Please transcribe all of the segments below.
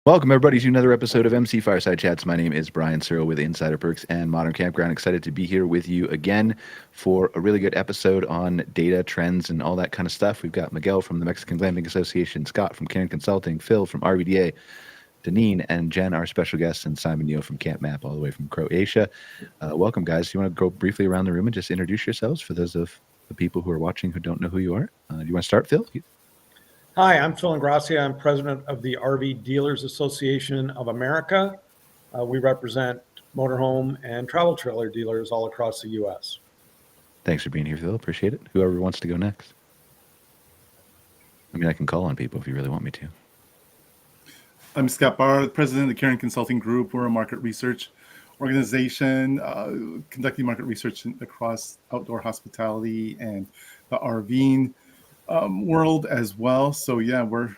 Welcome, everybody, to another episode of MC Fireside Chats. My name is Brian Searl with Insider Perks and Modern Campground. Excited to be here with you again for a really good episode on data, trends, and all that kind of stuff. We've got Miguel from the Mexican Glamping Association, Scott from Cairn Consulting, Phil from RVDA, Deneen and Jen, our special guests, and Simon Neal from Camp Map, all the way from Croatia. Welcome, guys. You want to go briefly around the room and just introduce yourselves for those of the people who are watching who don't know who you are? Do you want to start, Phil? Hi, I'm Phil Ingrassia. I'm president of the RV Dealers Association of America. We represent motorhome and travel trailer dealers all across the U.S. Thanks for being here, Phil. Appreciate it. Whoever wants to go next. I mean, I can call on people if you really want me to. I'm Scott Bahr, the president of the Cairn Consulting Group. We're a market research organization conducting market research across outdoor hospitality and the RVing world as well. So yeah, we're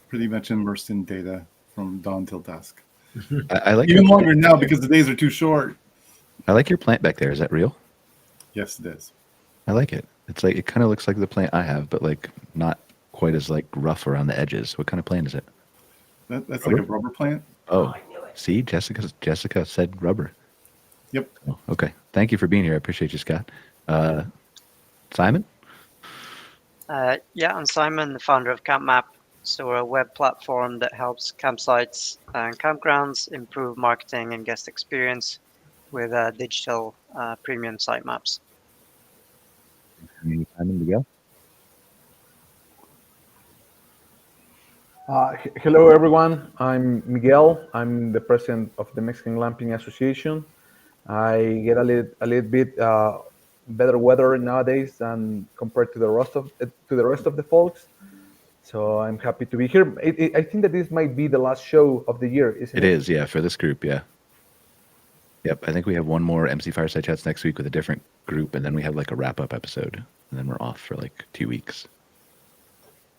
pretty much immersed in data from dawn till dusk. I like even longer now because the days are too short. I like your plant back there. Is that real? Yes, it is. I like it. It's like, it kind of looks like the plant I have, but like not quite as like rough around the edges. What kind of plant is it? That's rubber? Like a rubber plant. Oh, see, Jessica said rubber. Yep. Oh, okay. Thank you for being here. I appreciate you, Scott. Simon? Yeah, I'm Simon, the founder of Camp Map. So we're a web platform that helps campsites and campgrounds improve marketing and guest experience with digital premium sitemaps. Simon, Miguel? Hello, everyone. I'm Miguel. I'm the president of the Mexican Glamping Association. I get a little bit better weather nowadays than compared to the rest of the folks. So I'm happy to be here. I think that this might be the last show of the year, isn't it? It is, yeah, for this group, yeah. Yep, I think we have one more MC Fireside Chats next week with a different group, and then we have like a wrap-up episode, and then we're off for like 2 weeks.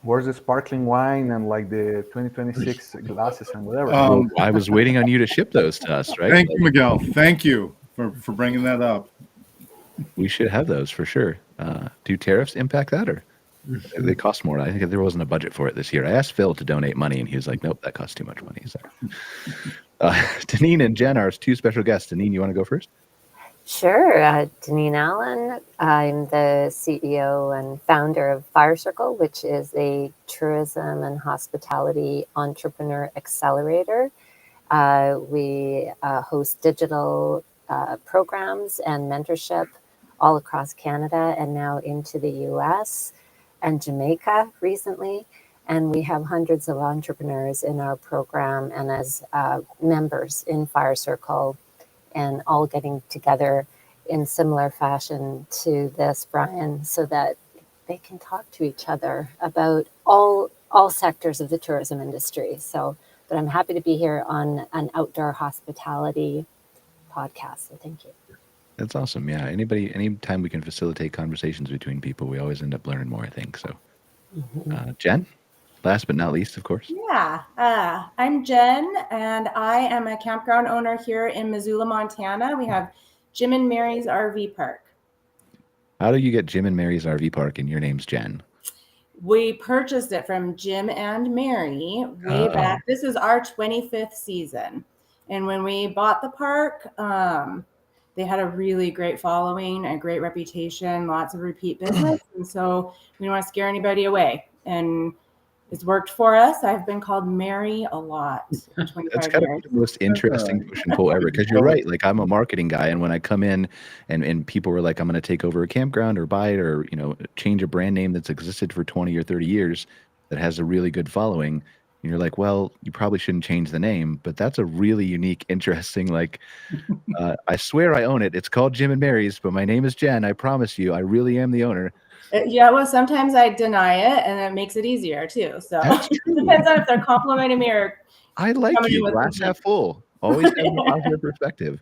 Where's the sparkling wine and like the 2026 glasses and whatever? I was waiting on you to ship those to us, right? Thank you, Miguel. Thank you for bringing that up. We should have those for sure. Do tariffs impact that, or they cost more? I think there wasn't a budget for it this year. I asked Phil to donate money, and he was like, "Nope, that costs too much money." So, Deneen and Jen are our two special guests. Deneen, you want to go first? Sure. Deneen Allen. I'm the CEO and founder of FireCircle, which is a tourism and hospitality entrepreneur accelerator. We host digital programs and mentorship all across Canada and now into the US and Jamaica recently. And we have hundreds of entrepreneurs in our program and as members in FireCircle, and all getting together in similar fashion to this, Brian, so that they can talk to each other about all sectors of the tourism industry. But I'm happy to be here on an outdoor hospitality podcast. So thank you. That's awesome. Yeah. Anytime we can facilitate conversations between people, we always end up learning more, I think. So, Jen, last but not least, of course. Yeah. I'm Jen, and I am a campground owner here in Missoula, Montana. We have Jim and Mary's RV Park. How do you get Jim and Mary's RV Park and your name's Jen? We purchased it from Jim and Mary way back. This is our 25th season. And when we bought the park, they had a really great following, a great reputation, lots of repeat business. And so we don't want to scare anybody away. And it's worked for us. I've been called Mary a lot. That's kind of the most interesting push and pull ever. Because you're right. Like, I'm a marketing guy, and when I come in and people were like, I'm going to take over a campground or buy it or change a brand name that's existed for 20 or 30 years that has a really good following, and you're like, well, you probably shouldn't change the name, but that's a really unique, interesting, like, I swear I own it. It's called Jim and Mary's, but my name is Jen. I promise you, I really am the owner. Yeah, well, sometimes I deny it, and it makes it easier too. So it depends on if they're complimenting me or. I like you. Glass half full. Always have a positive perspective.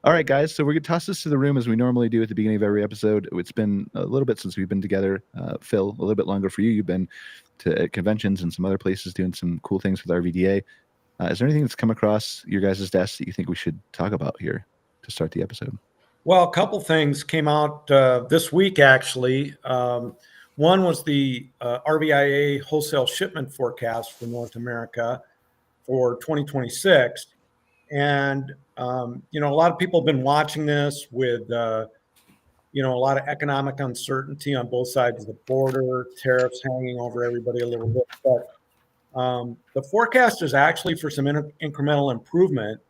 All right, guys. So we're gonna toss this to the room as we normally do at the beginning of every episode. It's been a little bit since we've been together. Phil, a little bit longer for you. You've been to conventions and some other places doing some cool things with RVDA. Is there anything that's come across your guys' desk that you think we should talk about here to start the episode? Well, a couple things came out this week, actually. One was the RVIA wholesale shipment forecast for North America for 2026. And, a lot of people have been watching this with, a lot of economic uncertainty on both sides of the border, tariffs hanging over everybody a little bit. But the forecast is actually for some incremental improvement,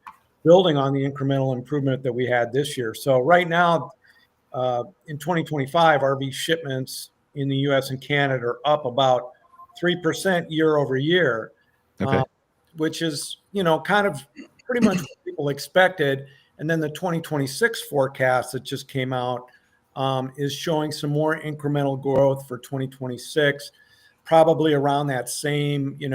building on the incremental improvement that we had this year. So right now, in 2025, RV shipments in the U.S. and Canada are up about 3% year over year, Okay. which is, kind of pretty much what people expected. And then the 2026 forecast that just came out is showing some more incremental growth for 2026, probably around that same, 2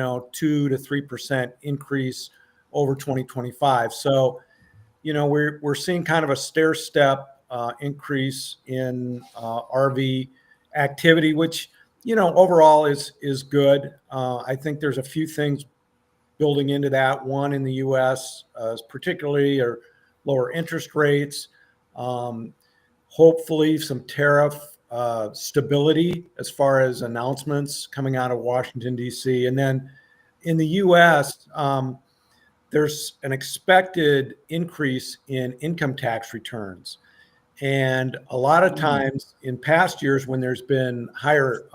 to 3% increase over 2025. So, we're seeing kind of a stair step increase in RV activity, which overall is good. I think there's a few things building into that. One in the U.S., particularly, are lower interest rates. Hopefully, some tariff stability as far as announcements coming out of Washington D.C. And then in the U.S. There's an expected increase in income tax returns. And a lot of times in past years, when there's been higher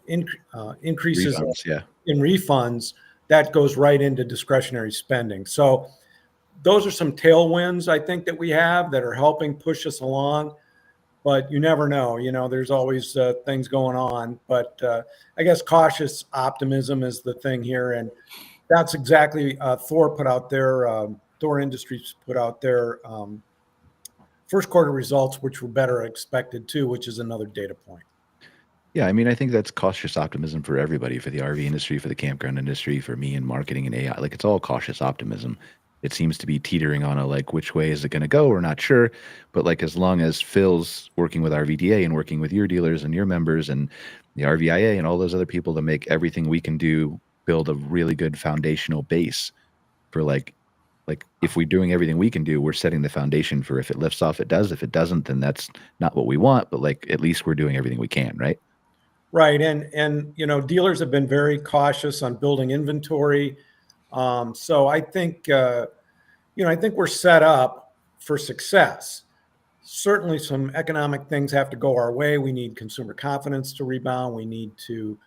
increases Refunds, in refunds, that goes right into discretionary spending. So those are some tailwinds, I think, that we have that are helping push us along. But you never know. There's always things going on. But I guess cautious optimism is the thing here. And that's exactly Thor put out their, Thor Industries put out their first quarter results, which were better expected too, which is another data point. Yeah, I mean, I think that's cautious optimism for everybody, for the RV industry, for the campground industry, for me in marketing and AI. Like, it's all cautious optimism. It seems to be teetering on a, like, which way is it going to go? We're not sure. But like, as long as Phil's working with RVDA and working with your dealers and your members and the RVIA and all those other people to make everything we can do build a really good foundational base for like if we're doing everything we can do, we're setting the foundation for if it lifts off, it does. If it doesn't, then that's not what we want. But like, at least we're doing everything we can, right? Right. And dealers have been very cautious on building inventory. So I think, I think we're set up for success. Certainly some economic things have to go our way. We need consumer confidence to rebound. We need to,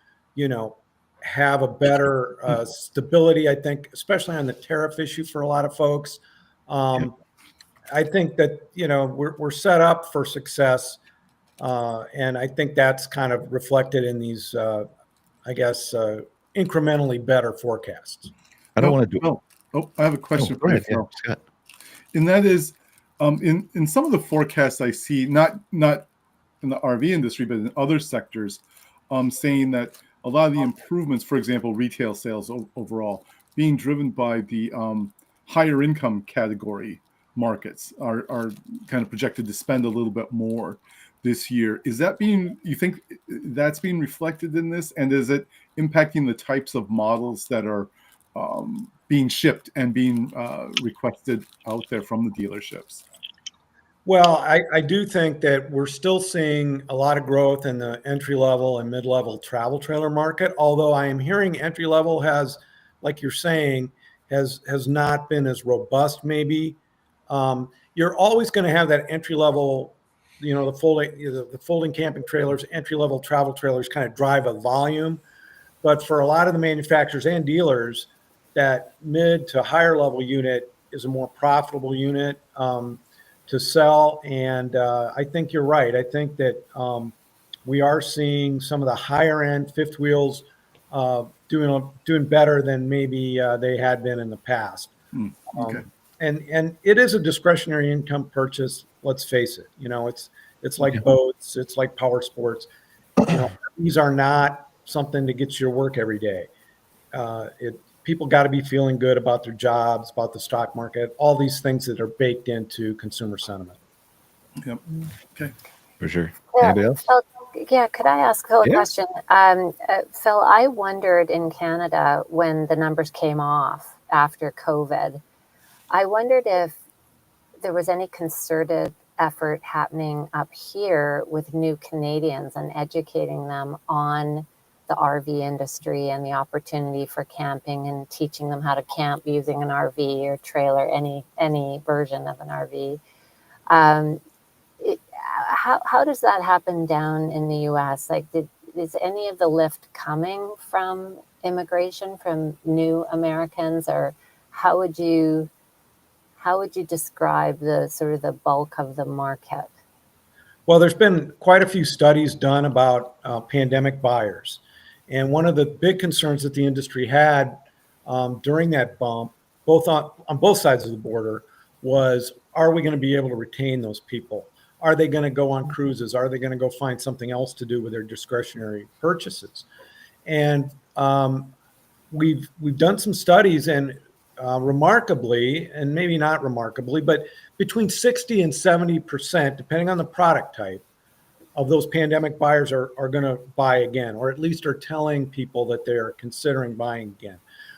have a better stability, I think, especially on the tariff issue for a lot of folks. I think that, we're set up for success. And I think that's kind of reflected in these, incrementally better forecasts. I don't want to do. I have a question for you, Phil. Scott. And that is, in some of the forecasts I see, not in the RV industry, but in other sectors, saying that a lot of the improvements, for example, retail sales overall, being driven by the higher income category markets are kind of projected to spend a little bit more this year. Is that you think that's being reflected in this? And is it impacting the types of models that are being shipped and being requested out there from the dealerships? Well, I do think that we're still seeing a lot of growth in the entry-level and mid-level travel trailer market, although I am hearing entry-level has, like you're saying, has not been as robust maybe. You're always going to have that entry-level, the folding camping trailers, entry-level travel trailers kind of drive a volume. But for a lot of the manufacturers and dealers, that mid to higher level unit is a more profitable unit to sell. And I think you're right. I think that we are seeing some of the higher end fifth wheels doing better than maybe they had been in the past. Okay. And it is a discretionary income purchase. Let's face it. It's like boats. It's like power sports. These are not something to get you to work every day. People got to be feeling good about their jobs, about the stock market, all these things that are baked into consumer sentiment. Yep. Okay. For sure. Yeah, Anybody else? Phil, could I ask Phil a question? Phil, I wondered in Canada when the numbers came off after COVID, I wondered if there was any concerted effort happening up here with new Canadians and educating them on the RV industry and the opportunity for camping and teaching them how to camp using an RV or trailer, any version of an RV. How does that happen down in the U.S.? Like, is any of the lift coming from immigration, from new Americans, or how would you describe the sort of the bulk of the market? Well, there's been quite a few studies done about pandemic buyers. And one of the big concerns that the industry had during that bump, both on both sides of the border, was, are we going to be able to retain those people? Are they going to go on cruises? Are they going to go find something else to do with their discretionary purchases? And we've done some studies, and remarkably, and maybe not remarkably, but between 60 and 70%, depending on the product type, of those pandemic buyers are going to buy again, or at least are telling people that they're considering buying again,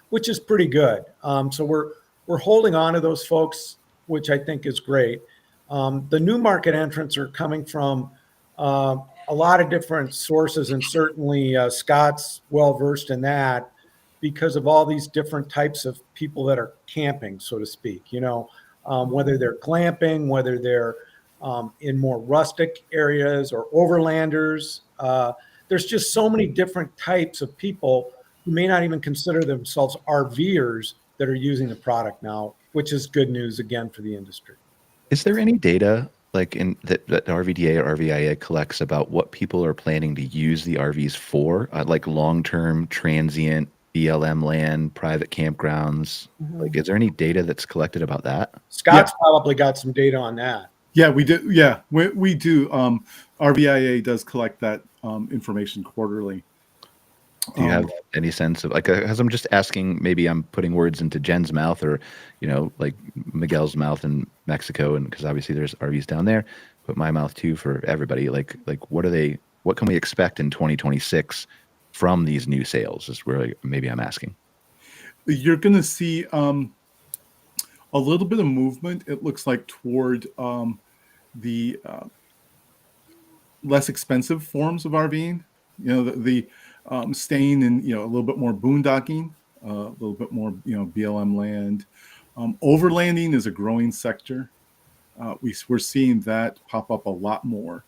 which is pretty good. So we're holding on to those folks, which I think is great. The new market entrants are coming from a lot of different sources, and certainly Scott's well-versed in that because of all these different types of people that are camping, so to speak, whether they're glamping, whether they're in more rustic areas or overlanders. There's just so many different types of people who may not even consider themselves RVers that are using the product now, which is good news again for the industry. Is there any data like in that RVDA or RVIA collects about what people are planning to use the RVs for, like long-term transient BLM land, private campgrounds? Like, is there any data that's collected about that? Scott's probably got some data on that. Yeah, we do. Yeah, we do. RVIA does collect that information quarterly. Do you have any sense of, like, because I'm just asking, maybe I'm putting words into Jen's mouth, or, like Miguel's mouth in Mexico, and because obviously there's RVs down there, but my mouth too for everybody. Like what can we expect in 2026 from these new sales is where maybe I'm asking. You're going to see a little bit of movement, it looks like, toward the less expensive forms of RVing. The staying in, a little bit more boondocking, a little bit more, BLM land. Overlanding is a growing sector. We're seeing that pop up a lot more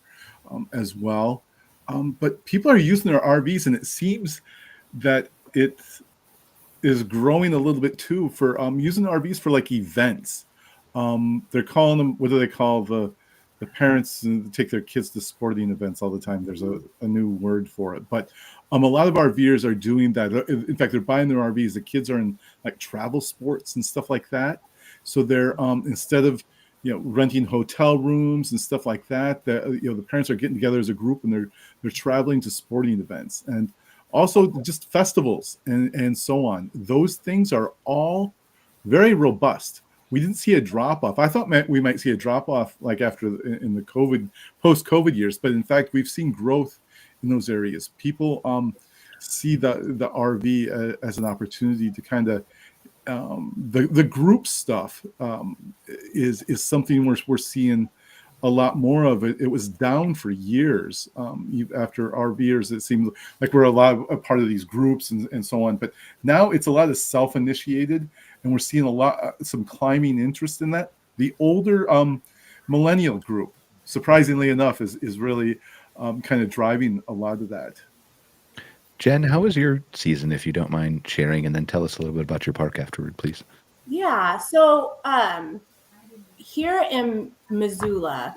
as well. But people are using their RVs, and it seems that it is growing a little bit too for using RVs for like events. They're calling them, what do they call the parents who take their kids to sporting events all the time? There's a new word for it. But a lot of RVers are doing that. In fact, they're buying their RVs. The kids are in like travel sports and stuff like that. So they're instead of renting hotel rooms and stuff like that, the parents are getting together as a group, and they're traveling to sporting events, and also just festivals and so on. Those things are all very robust. We didn't see a drop off. I thought we might see a drop off like in the post-COVID years, but in fact, we've seen growth in those areas. People see the RV as an opportunity to kind of the group stuff is something we're seeing a lot more of. It was down for years after RVers. It seemed like we're a part of these groups and so on. But now it's a lot of self-initiated, and we're seeing some climbing interest in that. The older millennial group, surprisingly enough, is really kind of driving a lot of that. Jen, how was your season, if you don't mind sharing, and then tell us a little bit about your park afterward, please? Yeah, so here in Missoula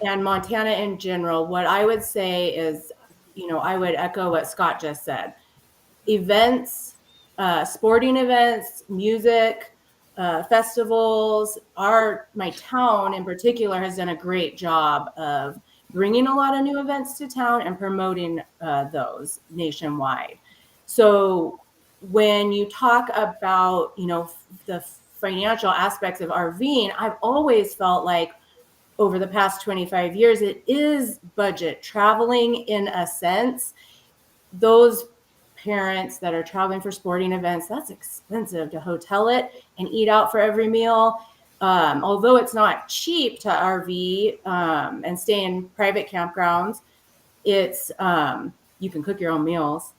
and Montana in general, what I would say is, I would echo what Scott just said. Events, sporting events, music, festivals, my town in particular has done a great job of bringing a lot of new events to town and promoting those nationwide. So when you talk about, the financial aspects of RVing, I've always felt like over the past 25 years, it is budget traveling in a sense. Those parents that are traveling for sporting events, that's expensive to hotel it and eat out for every meal. Although it's not cheap to RV and stay in private campgrounds, it's you can cook your own meals,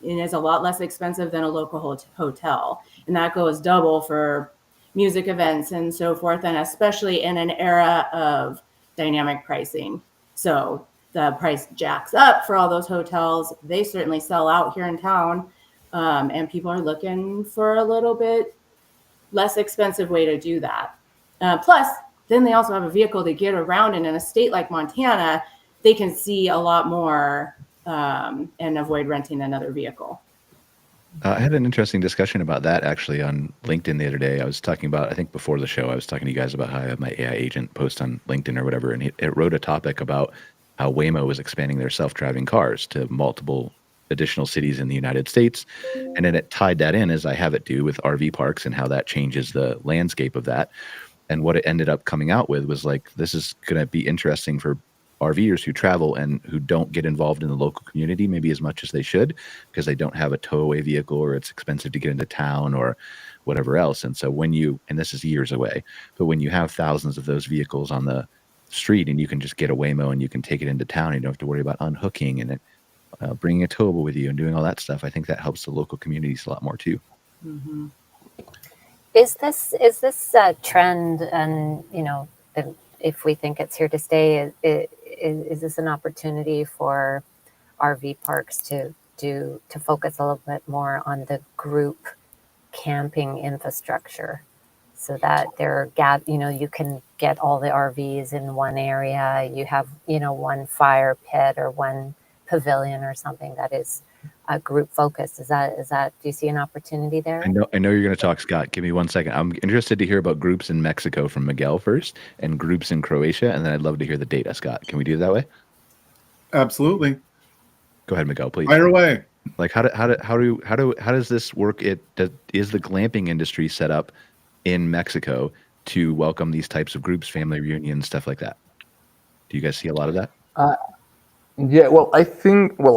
and it's a lot less expensive than a local hotel, and that goes double for music events and so forth, and especially in an era of dynamic pricing. So the price jacks up for all those hotels. They certainly sell out here in town, and people are looking for a little bit less expensive way to do that. Plus, then they also have a vehicle to get around in a state like Montana. They can see a lot more and avoid renting another vehicle. I had an interesting discussion about that actually on LinkedIn the other day. I was talking about, I think before the show, I was talking to you guys about how I have my AI agent post on LinkedIn or whatever, and it wrote a topic about how Waymo was expanding their self-driving cars to multiple additional cities in the United States. And then it tied that in, as I have it do, with RV parks and how that changes the landscape of that. And what it ended up coming out with was like, this is going to be interesting for RVers who travel and who don't get involved in the local community maybe as much as they should, because they don't have a towaway vehicle, or it's expensive to get into town or whatever else. And so when you, and this is years away, but when you have thousands of those vehicles on the street and you can just get a Waymo and you can take it into town, and you don't have to worry about unhooking and bringing a towable with you and doing all that stuff, I think that helps the local communities a lot more too. Mm-hmm. Is this trend, and if we think it's here to stay, is this an opportunity for RV parks to focus a little bit more on the group camping infrastructure, so that you can get all the RVs in one area, you have one fire pit or one pavilion or something that is group focused? Is that do you see an opportunity there? I know you're going to talk, Scott. Give me 1 second. I'm interested to hear about groups in Mexico from Miguel first, and groups in Croatia, and then I'd love to hear the data, Scott. Can we do it that way? Absolutely. Go ahead, Miguel, please. Fire away. Like how does this work? Is the glamping industry set up in Mexico to welcome these types of groups, family reunions, stuff like that? Do you guys see a lot of that? Yeah, well, I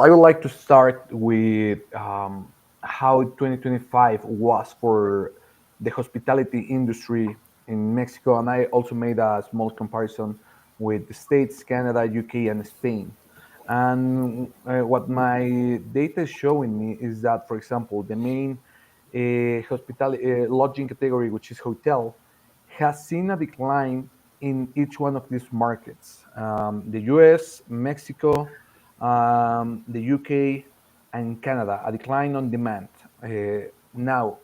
would like to start with how 2025 was for the hospitality industry in Mexico, and I also made a small comparison with the States, Canada, UK, and Spain. And what my data is showing me is that, for example, the main hospitality lodging category, which is hotel, has seen a decline in each one of these markets: the US, Mexico, the UK, and Canada, a decline on demand. Now,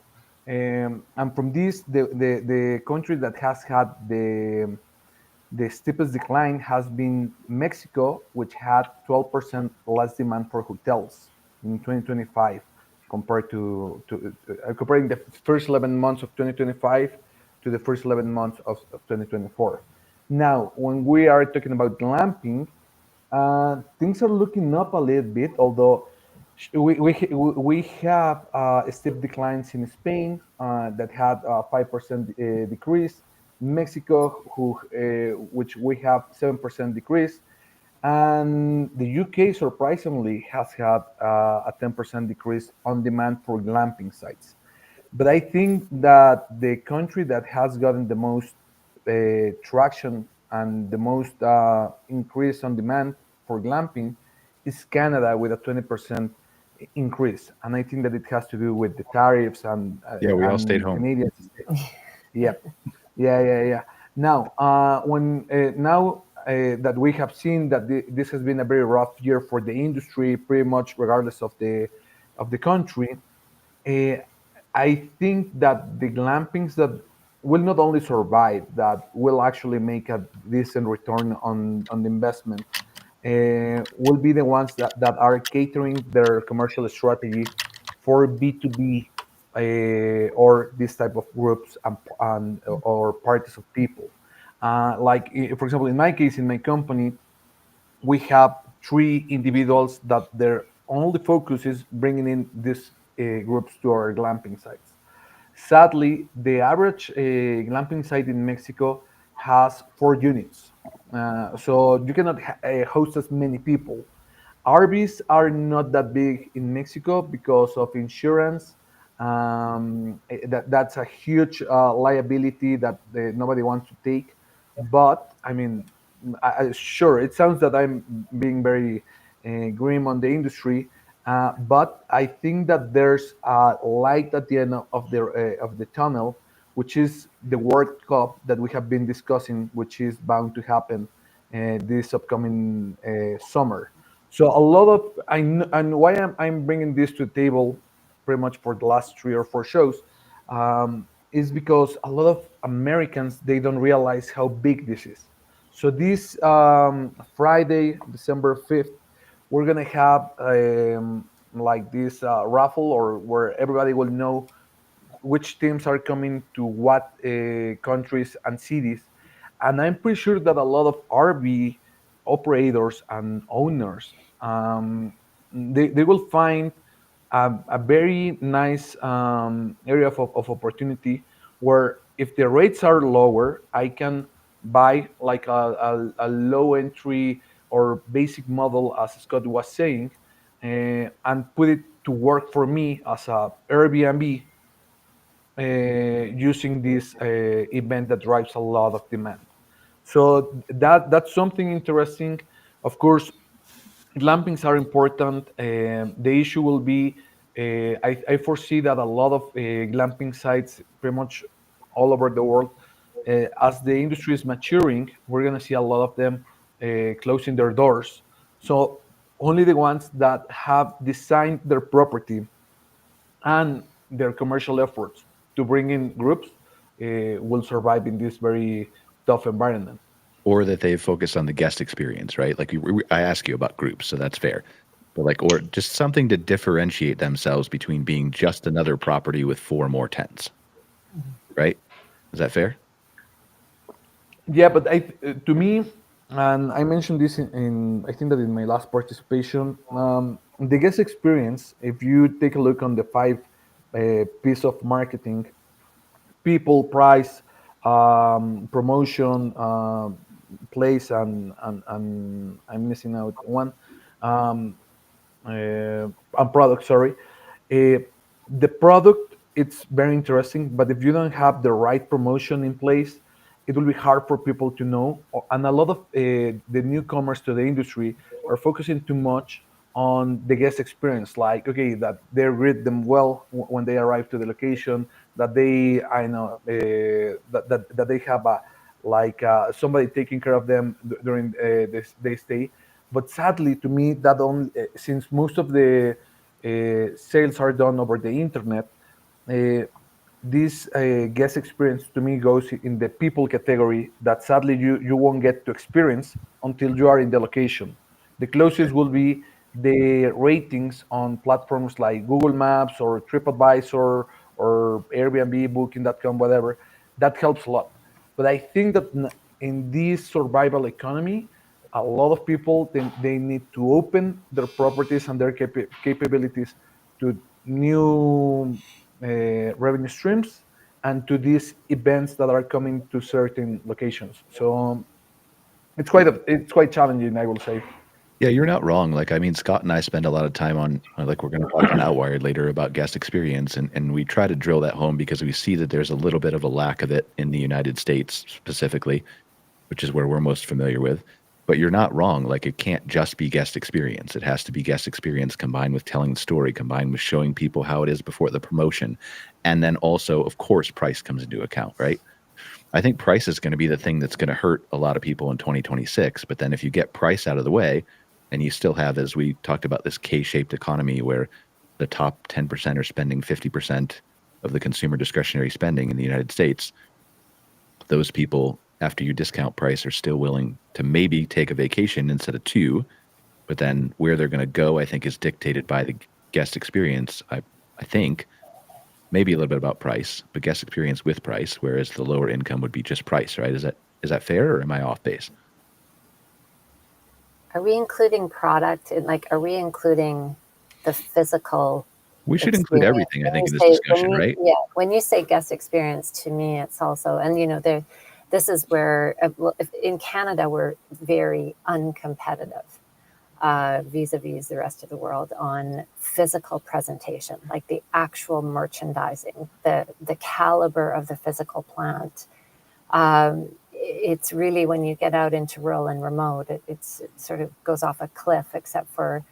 and from this, the country that has had the steepest decline has been Mexico, which had 12% less demand for hotels in 2025 compared to comparing the first 11 months of 2025 to the first 11 months of 2024. Now, when we are talking about glamping, things are looking up a little bit, although we have steep declines in Spain that had a 5% decrease. Mexico, which we have 7% decrease, and the UK surprisingly has had a 10% decrease on demand for glamping sites. But I think that the country that has gotten the most traction and the most increase on demand for glamping is Canada, with a 20% increase, and I think that it has to do with the tariffs and Yeah, we all and stayed home. Canadians. Yeah, yeah. Now, now that we have seen that this has been a very rough year for the industry, pretty much regardless of the country, I think that the glampings that will not only survive, that will actually make a decent return on the investment, will be the ones that are catering their commercial strategy for B2B or this type of groups and or parties of people. Like, for example, in my case, in my company, we have 3 individuals that their only focus is bringing in these groups to our glamping sites. Sadly, the average glamping site in Mexico has 4 units, so you cannot host as many people. RVs are not that big in Mexico because of insurance That's a huge liability that nobody wants to take. But I mean, sure, it sounds that I'm being very grim on the industry, but I think that there's a light at the end of the tunnel, which is the World Cup that we have been discussing, which is bound to happen this upcoming summer. So a lot of and why I'm bringing this to the table pretty much for the last 3 or 4 shows, is because a lot of Americans, they don't realize how big this is. So this Friday, December 5th, we're gonna have like this raffle, or where everybody will know which teams are coming to what countries and cities. And I'm pretty sure that a lot of RV operators and owners, they will find a very nice area of opportunity, where if the rates are lower, I can buy like a low entry or basic model, as Scott was saying, and put it to work for me as a Airbnb, using this event that drives a lot of demand. So that's something interesting. Of course, glampings are important. The issue will be, I foresee that a lot of glamping sites, pretty much all over the world, as the industry is maturing, we're going to see a lot of them closing their doors. So only the ones that have designed their property and their commercial efforts to bring in groups will survive in this very tough environment. Or that they focus on the guest experience, right? Like I ask you about groups, so that's fair. But like, or just something to differentiate themselves between being just another property with 4 more tents, right? Is that fair? Yeah, but to me, and I mentioned this I think that in my last participation, the guest experience. If you take a look on the 5 piece of marketing: people, price, promotion, place, and I'm missing out one. Um, and product, sorry. uh, the product, it's very interesting, but if you don't have the right promotion in place, it will be hard for people to know. And a lot of the newcomers to the industry are focusing too much on the guest experience, like, okay, that they greet them well when they arrive to the location, that they, I know, that they have a, like, somebody taking care of them during this they stay. But sadly, to me, that only, since most of the sales are done over the internet, uh, this guest experience to me goes in the people category that sadly you won't get to experience until you are in the location. The closest will be the ratings on platforms like Google Maps or TripAdvisor or Airbnb, Booking.com, whatever. That helps a lot. But I think that in this survival economy, a lot of people, they need to open their properties and their capabilities to new revenue streams and to these events that are coming to certain locations. So it's quite challenging, I will say. Yeah, you're not wrong. Like, I mean, Scott and I spend a lot of time on, like, we're going to talk on Outwired later about guest experience, and we try to drill that home because we see that there's a little bit of a lack of it in the United States specifically, which is where we're most familiar with. But you're not wrong. Like, it can't just be guest experience. It has to be guest experience combined with telling the story, combined with showing people how it is before the promotion. And then also, of course, price comes into account, right? I think price is going to be the thing that's going to hurt a lot of people in 2026. But then if you get price out of the way, and you still have, as we talked about, this K-shaped economy where the top 10% are spending 50% of the consumer discretionary spending in the United States, those people, after you discount price, are still willing to maybe take a vacation instead of 2. But then where they're going to go, I think, is dictated by the guest experience. I think maybe a little bit about price, but guest experience with price, whereas the lower income would be just price, right? Is that fair, or am I off base? Are we including product? Like, are we including the physical? We should include experience? everything, I think, in this discussion, right? Yeah, when you say guest experience, to me, it's also, and this is where, in Canada, we're very uncompetitive. vis-a-vis the rest of the world on physical presentation, like the actual merchandising, the caliber of the physical plant. It's really, when you get out into rural and remote, it sort of goes off a cliff, except for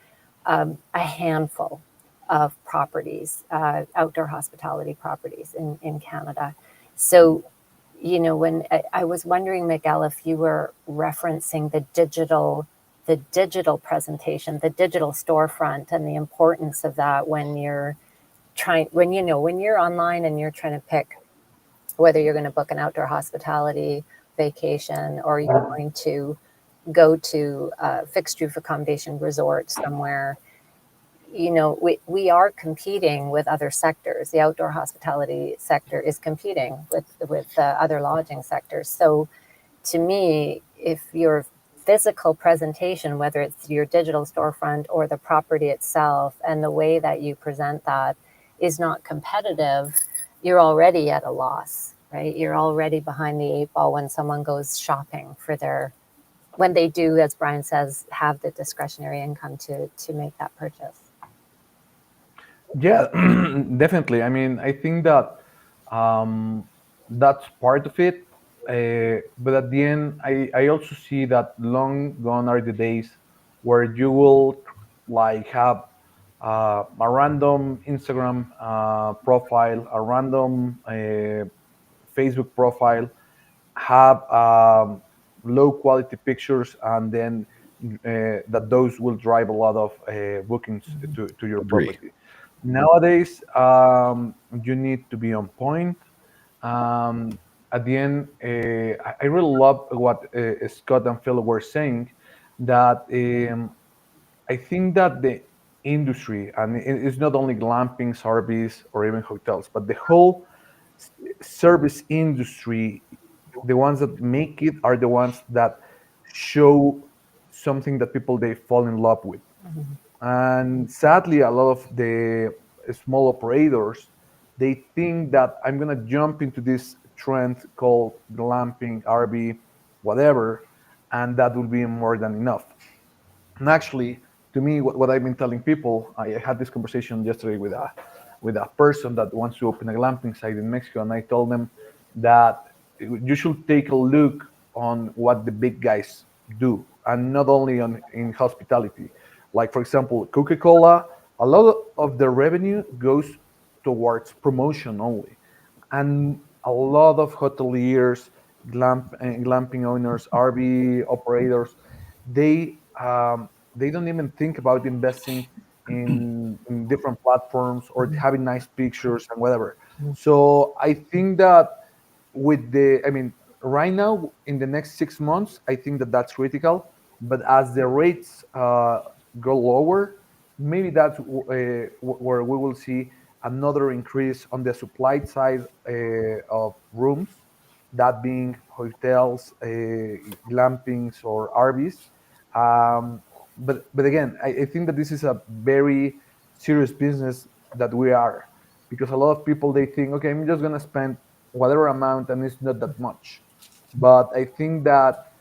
a handful of properties, outdoor hospitality properties in Canada. So, when I was wondering, Miguel, if you were referencing the digital presentation, the digital storefront, and the importance of that when you're when you're online and you're trying to pick whether you're going to book an outdoor hospitality vacation or you're going to go to a fixed roof accommodation resort somewhere. We are competing with other sectors. The outdoor hospitality sector is competing with other lodging sectors. So to me, if your physical presentation, whether it's your digital storefront or the property itself, and the way that you present that is not competitive, you're already at a loss, right? You're already behind the eight ball when someone goes shopping when they do, as Brian says, have the discretionary income to make that purchase. Yeah, definitely. I mean, I think that that's part of it. But at the end, I also see that long gone are the days where you will like have a random Instagram profile, a random Facebook profile, have low quality pictures, and then that those will drive a lot of bookings to your Agree. property. Nowadays, you need to be on point. At the end, I really love what Scott and Phil were saying, that I think that the industry, and it's not only glamping, RVs, or even hotels, but the whole service industry, the ones that make it are the ones that show something that people they fall in love with. And sadly, a lot of the small operators, they think that I'm gonna jump into this trend called glamping, RV, whatever, and that will be more than enough. And actually, to me, what I've been telling people, I had this conversation yesterday with a person that wants to open a glamping site in Mexico, and I told them that you should take a look on what the big guys do, and not only in hospitality. Like, for example, Coca-Cola, a lot of the revenue goes towards promotion only, and a lot of hoteliers, glamping owners, RV operators, they don't even think about investing in different platforms or having nice pictures and whatever. So I think that I mean, right now in the next 6 months, I think that that's critical. But as the rates go lower, maybe that's where we will see another increase on the supply side of rooms, that being hotels, glampings, or RVs. But again, I think that this is a very serious business that we are, because a lot of people they think, okay, I'm just gonna spend whatever amount, and it's not that much. But I think that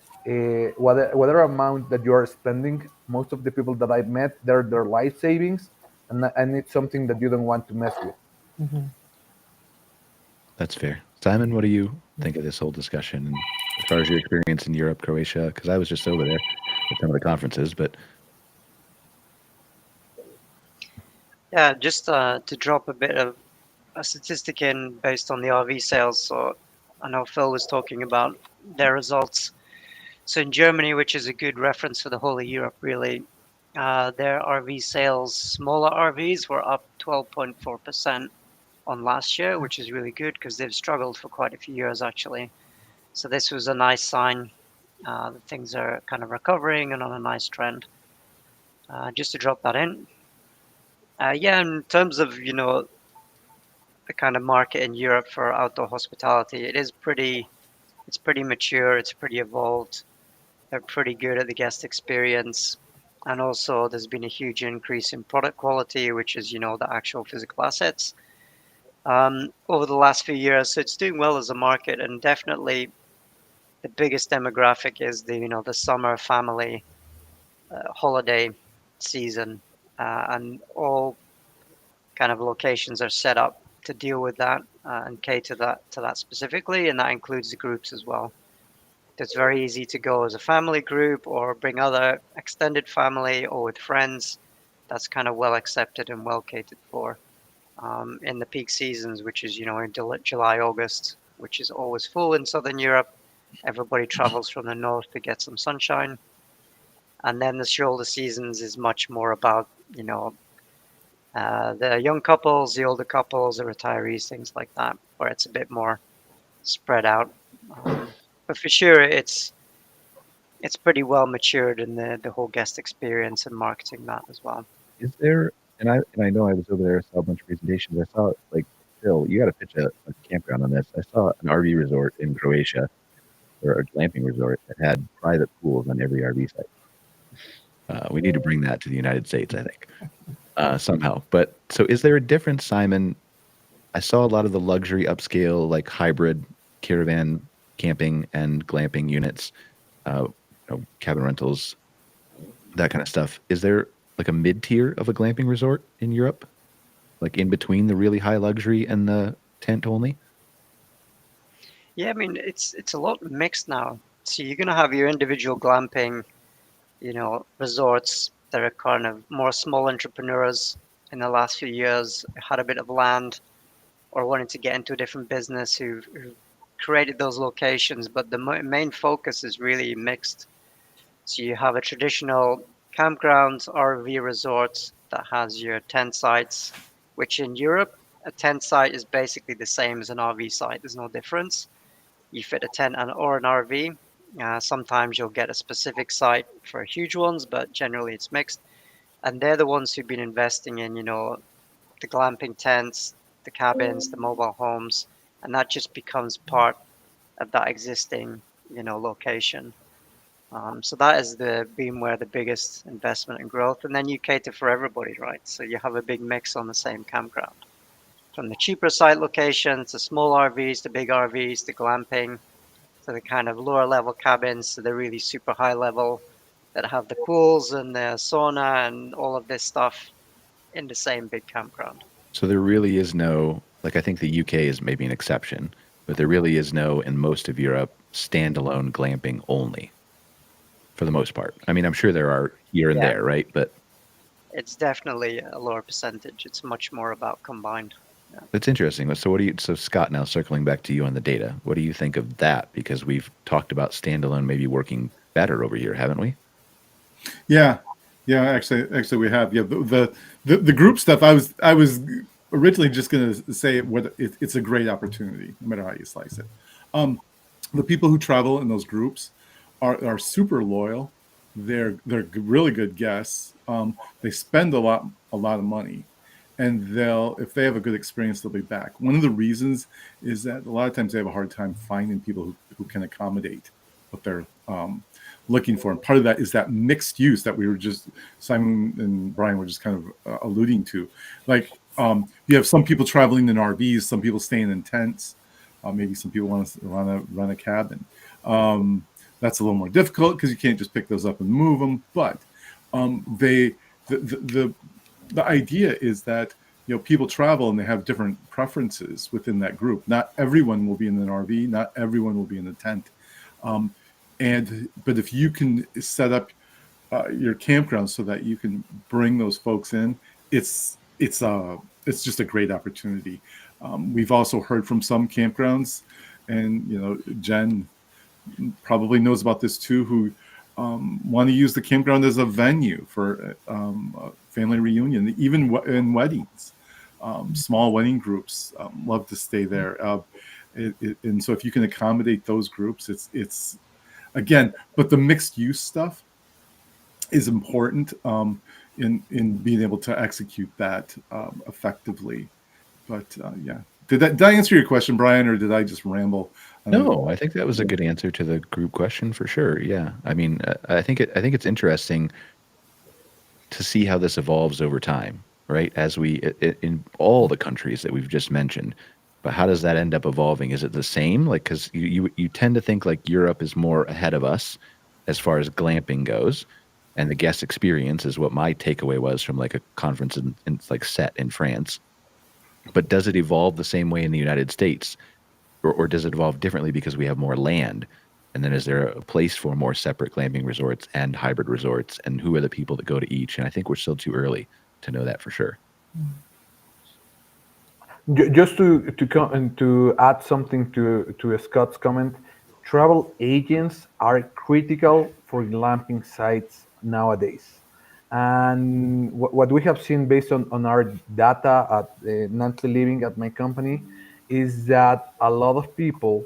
whatever amount that you are spending, most of the people that I've met, they're their life savings, and it's something that you don't want to mess with. That's fair. Simon, what do you think of this whole discussion? And as far as your experience in Europe, Croatia, because I was just over there at some of the conferences, but Yeah, just to drop a bit of a statistic in based on the RV sales. So I know Phil was talking about their results. So in Germany, which is a good reference for the whole of Europe, really, their RV sales, smaller RVs, were up 12.4% on last year, which is really good because they've struggled for quite a few years, actually. So this was a nice sign that things are kind of recovering and on a nice trend. Just to drop that in. Yeah, in terms of, the kind of market in Europe for outdoor hospitality, it's pretty mature, it's pretty evolved. They're pretty good at the guest experience. And also there's been a huge increase in product quality, which is, the actual physical assets, over the last few years. So it's doing well as a market, and definitely the biggest demographic is the summer family holiday season, and all kind of locations are set up to deal with that and cater to that specifically, and that includes the groups as well. It's very easy to go as a family group or bring other extended family or with friends. That's kind of well accepted and well catered for. In the peak seasons, which is, in July, August, which is always full in Southern Europe. Everybody travels from the north to get some sunshine. And then the shoulder seasons is much more about, the young couples, the older couples, the retirees, things like that, where it's a bit more spread out. But for sure, it's pretty well matured in the whole guest experience and marketing that as well. Is there, and I know I was over there, I saw a bunch of presentations. I saw, like, Phil, you got to pitch a campground on this. I saw an RV resort in Croatia, or a glamping resort that had private pools on every RV site. We need to bring that to the United States, I think, somehow. But so is there a difference, Simon? I saw a lot of the luxury upscale, like hybrid caravan camping and glamping units, cabin rentals, that kind of stuff. Is there like a mid-tier of a glamping resort in Europe, like in between the really high luxury and the tent only? Yeah, I mean, it's a lot mixed now. So you're gonna have your individual glamping, resorts that are kind of more small entrepreneurs in the last few years, had a bit of land or wanted to get into a different business who've created those locations. But the main focus is really mixed. So you have a traditional campground RV resort that has your tent sites, which in Europe, a tent site is basically the same as an RV site. There's no difference. You fit a tent or an RV. Sometimes you'll get a specific site for huge ones, but generally it's mixed. And they're the ones who've been investing in, the glamping tents, the cabins, the mobile homes, and that just becomes part of that existing, location. So that is been where the biggest investment and growth, and then you cater for everybody, right? So you have a big mix on the same campground, from the cheaper site locations to small RVs to big RVs to glamping to the kind of lower level cabins to the really super high level that have the pools and the sauna and all of this stuff in the same big campground. So there really is no, like, I think the UK is maybe an exception, but there really is no, in most of Europe, standalone glamping only, for the most part. I mean, I'm sure there are here and there, right? But it's definitely a lower percentage. It's much more about combined. Yeah. That's interesting. So Scott, now circling back to you on the data, what do you think of that? Because we've talked about standalone maybe working better over here, haven't we? Yeah, actually we have. Yeah, the group stuff. I was originally just going to say whether it's a great opportunity, no matter how you slice it. The people who travel in those groups are super loyal. They're really good guests. They spend a lot of money, and if they have a good experience, they'll be back. One of the reasons is that a lot of times they have a hard time finding people who can accommodate what they're looking for. And part of that is that mixed use that Simon and Brian were just kind of alluding to. Like, you have some people traveling in RVs, some people staying in tents, maybe some people want to run a cabin. That's a little more difficult because you can't just pick those up and move them. But the idea is that people travel and they have different preferences within that group. Not everyone will be in an RV. Not everyone will be in a tent. But if you can set up your campground so that you can bring those folks in, it's just a great opportunity. We've also heard from some campgrounds, and Jen probably knows about this too, who want to use the campground as a venue for a family reunion, even in weddings. Small wedding groups love to stay there, and so if you can accommodate those groups, it's again. But the mixed use stuff is important in being able to execute that effectively. But yeah, did I answer your question, Brian, or did I just ramble? No, I think that was a good answer to the group question for sure. Yeah, I mean, I think it's interesting to see how this evolves over time, right? As in all the countries that we've just mentioned, but how does that end up evolving? Is it the same? Like, because you tend to think like Europe is more ahead of us as far as glamping goes, and the guest experience is what my takeaway was from like a conference in like set in France. But does it evolve the same way in the United States, or does it evolve differently because we have more land? And then is there a place for more separate glamping resorts and hybrid resorts? And who are the people that go to each? And I think we're still too early to know that for sure. Just to add something to Scott's comment, travel agents are critical for glamping sites nowadays. And what we have seen based on our data at Nightly Living at my company is that a lot of people,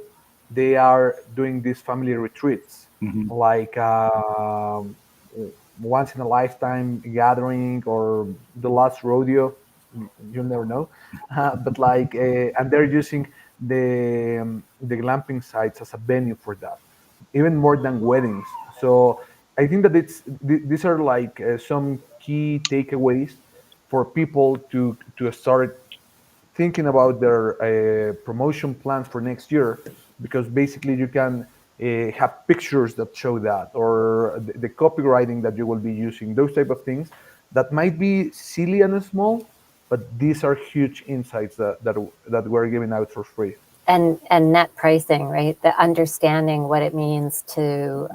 they are doing these family retreats, like once in a lifetime gathering or the last rodeo. You never know, but like, and they're using the glamping sites as a venue for that, even more than weddings. So I think that these are like some key takeaways for people to start thinking about their promotion plans for next year, because basically you can have pictures that show that, or the copywriting that you will be using, those type of things that might be silly and small, but these are huge insights that we're giving out for free. And net pricing, right? The understanding what it means to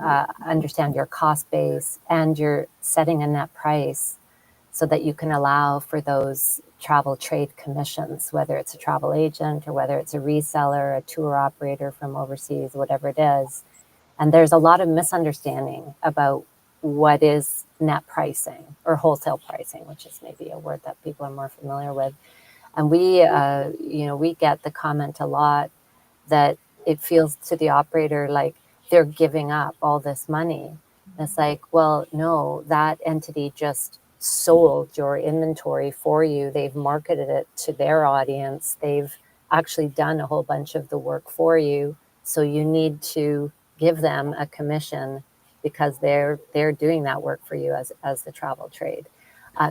understand your cost base, and you're setting a net price so that you can allow for those travel trade commissions, whether it's a travel agent or whether it's a reseller, a tour operator from overseas, whatever it is. And there's a lot of misunderstanding about what is net pricing or wholesale pricing, which is maybe a word that people are more familiar with. And we get the comment a lot that it feels to the operator like they're giving up all this money. And it's like, well, no, that entity just sold your inventory for you. They've marketed it to their audience. They've actually done a whole bunch of the work for you. So you need to give them a commission because they're doing that work for you as the travel trade.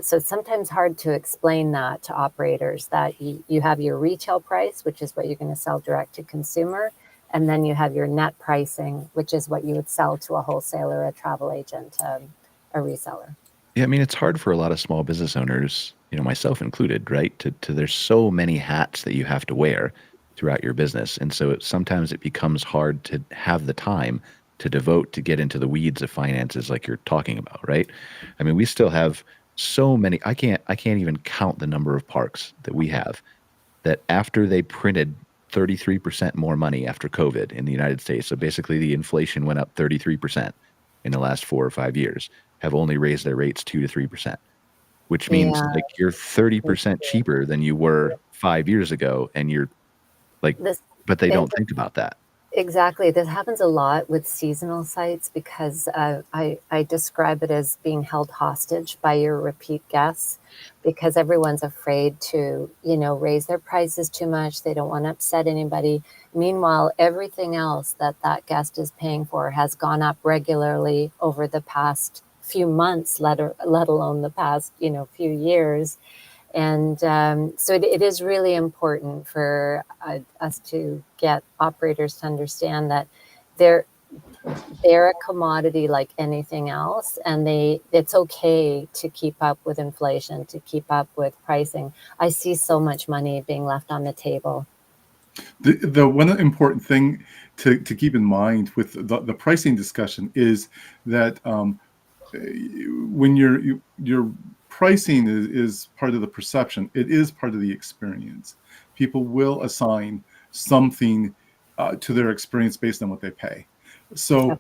So it's sometimes hard to explain that to operators, that you have your retail price, which is what you're going to sell direct to consumer. And then you have your net pricing, which is what you would sell to a wholesaler, a travel agent, a reseller. Yeah, I mean, it's hard for a lot of small business owners, myself included, right? To there's so many hats that you have to wear throughout your business. And so sometimes it becomes hard to have the time to devote to get into the weeds of finances like you're talking about, right? I mean, we still have so many, I can't even count the number of parks that we have that after they printed 33% more money after COVID in the United States. So basically the inflation went up 33% in the last 4 or 5 years, have only raised their rates 2 to 3%, which means like you're 30% cheaper than you were 5 years ago. And you're like, but they don't think about that. Exactly. This happens a lot with seasonal sites because I describe it as being held hostage by your repeat guests, because everyone's afraid to, raise their prices too much. They don't want to upset anybody. Meanwhile, everything else that guest is paying for has gone up regularly over the past few months, let alone the past, few years. And so it is really important for us to get operators to understand that they're a commodity like anything else, and it's okay to keep up with inflation, to keep up with pricing. I see so much money being left on the table. The one important thing to keep in mind with the pricing discussion is that when your pricing is part of the perception, it is part of the experience. People will assign something to their experience based on what they pay. So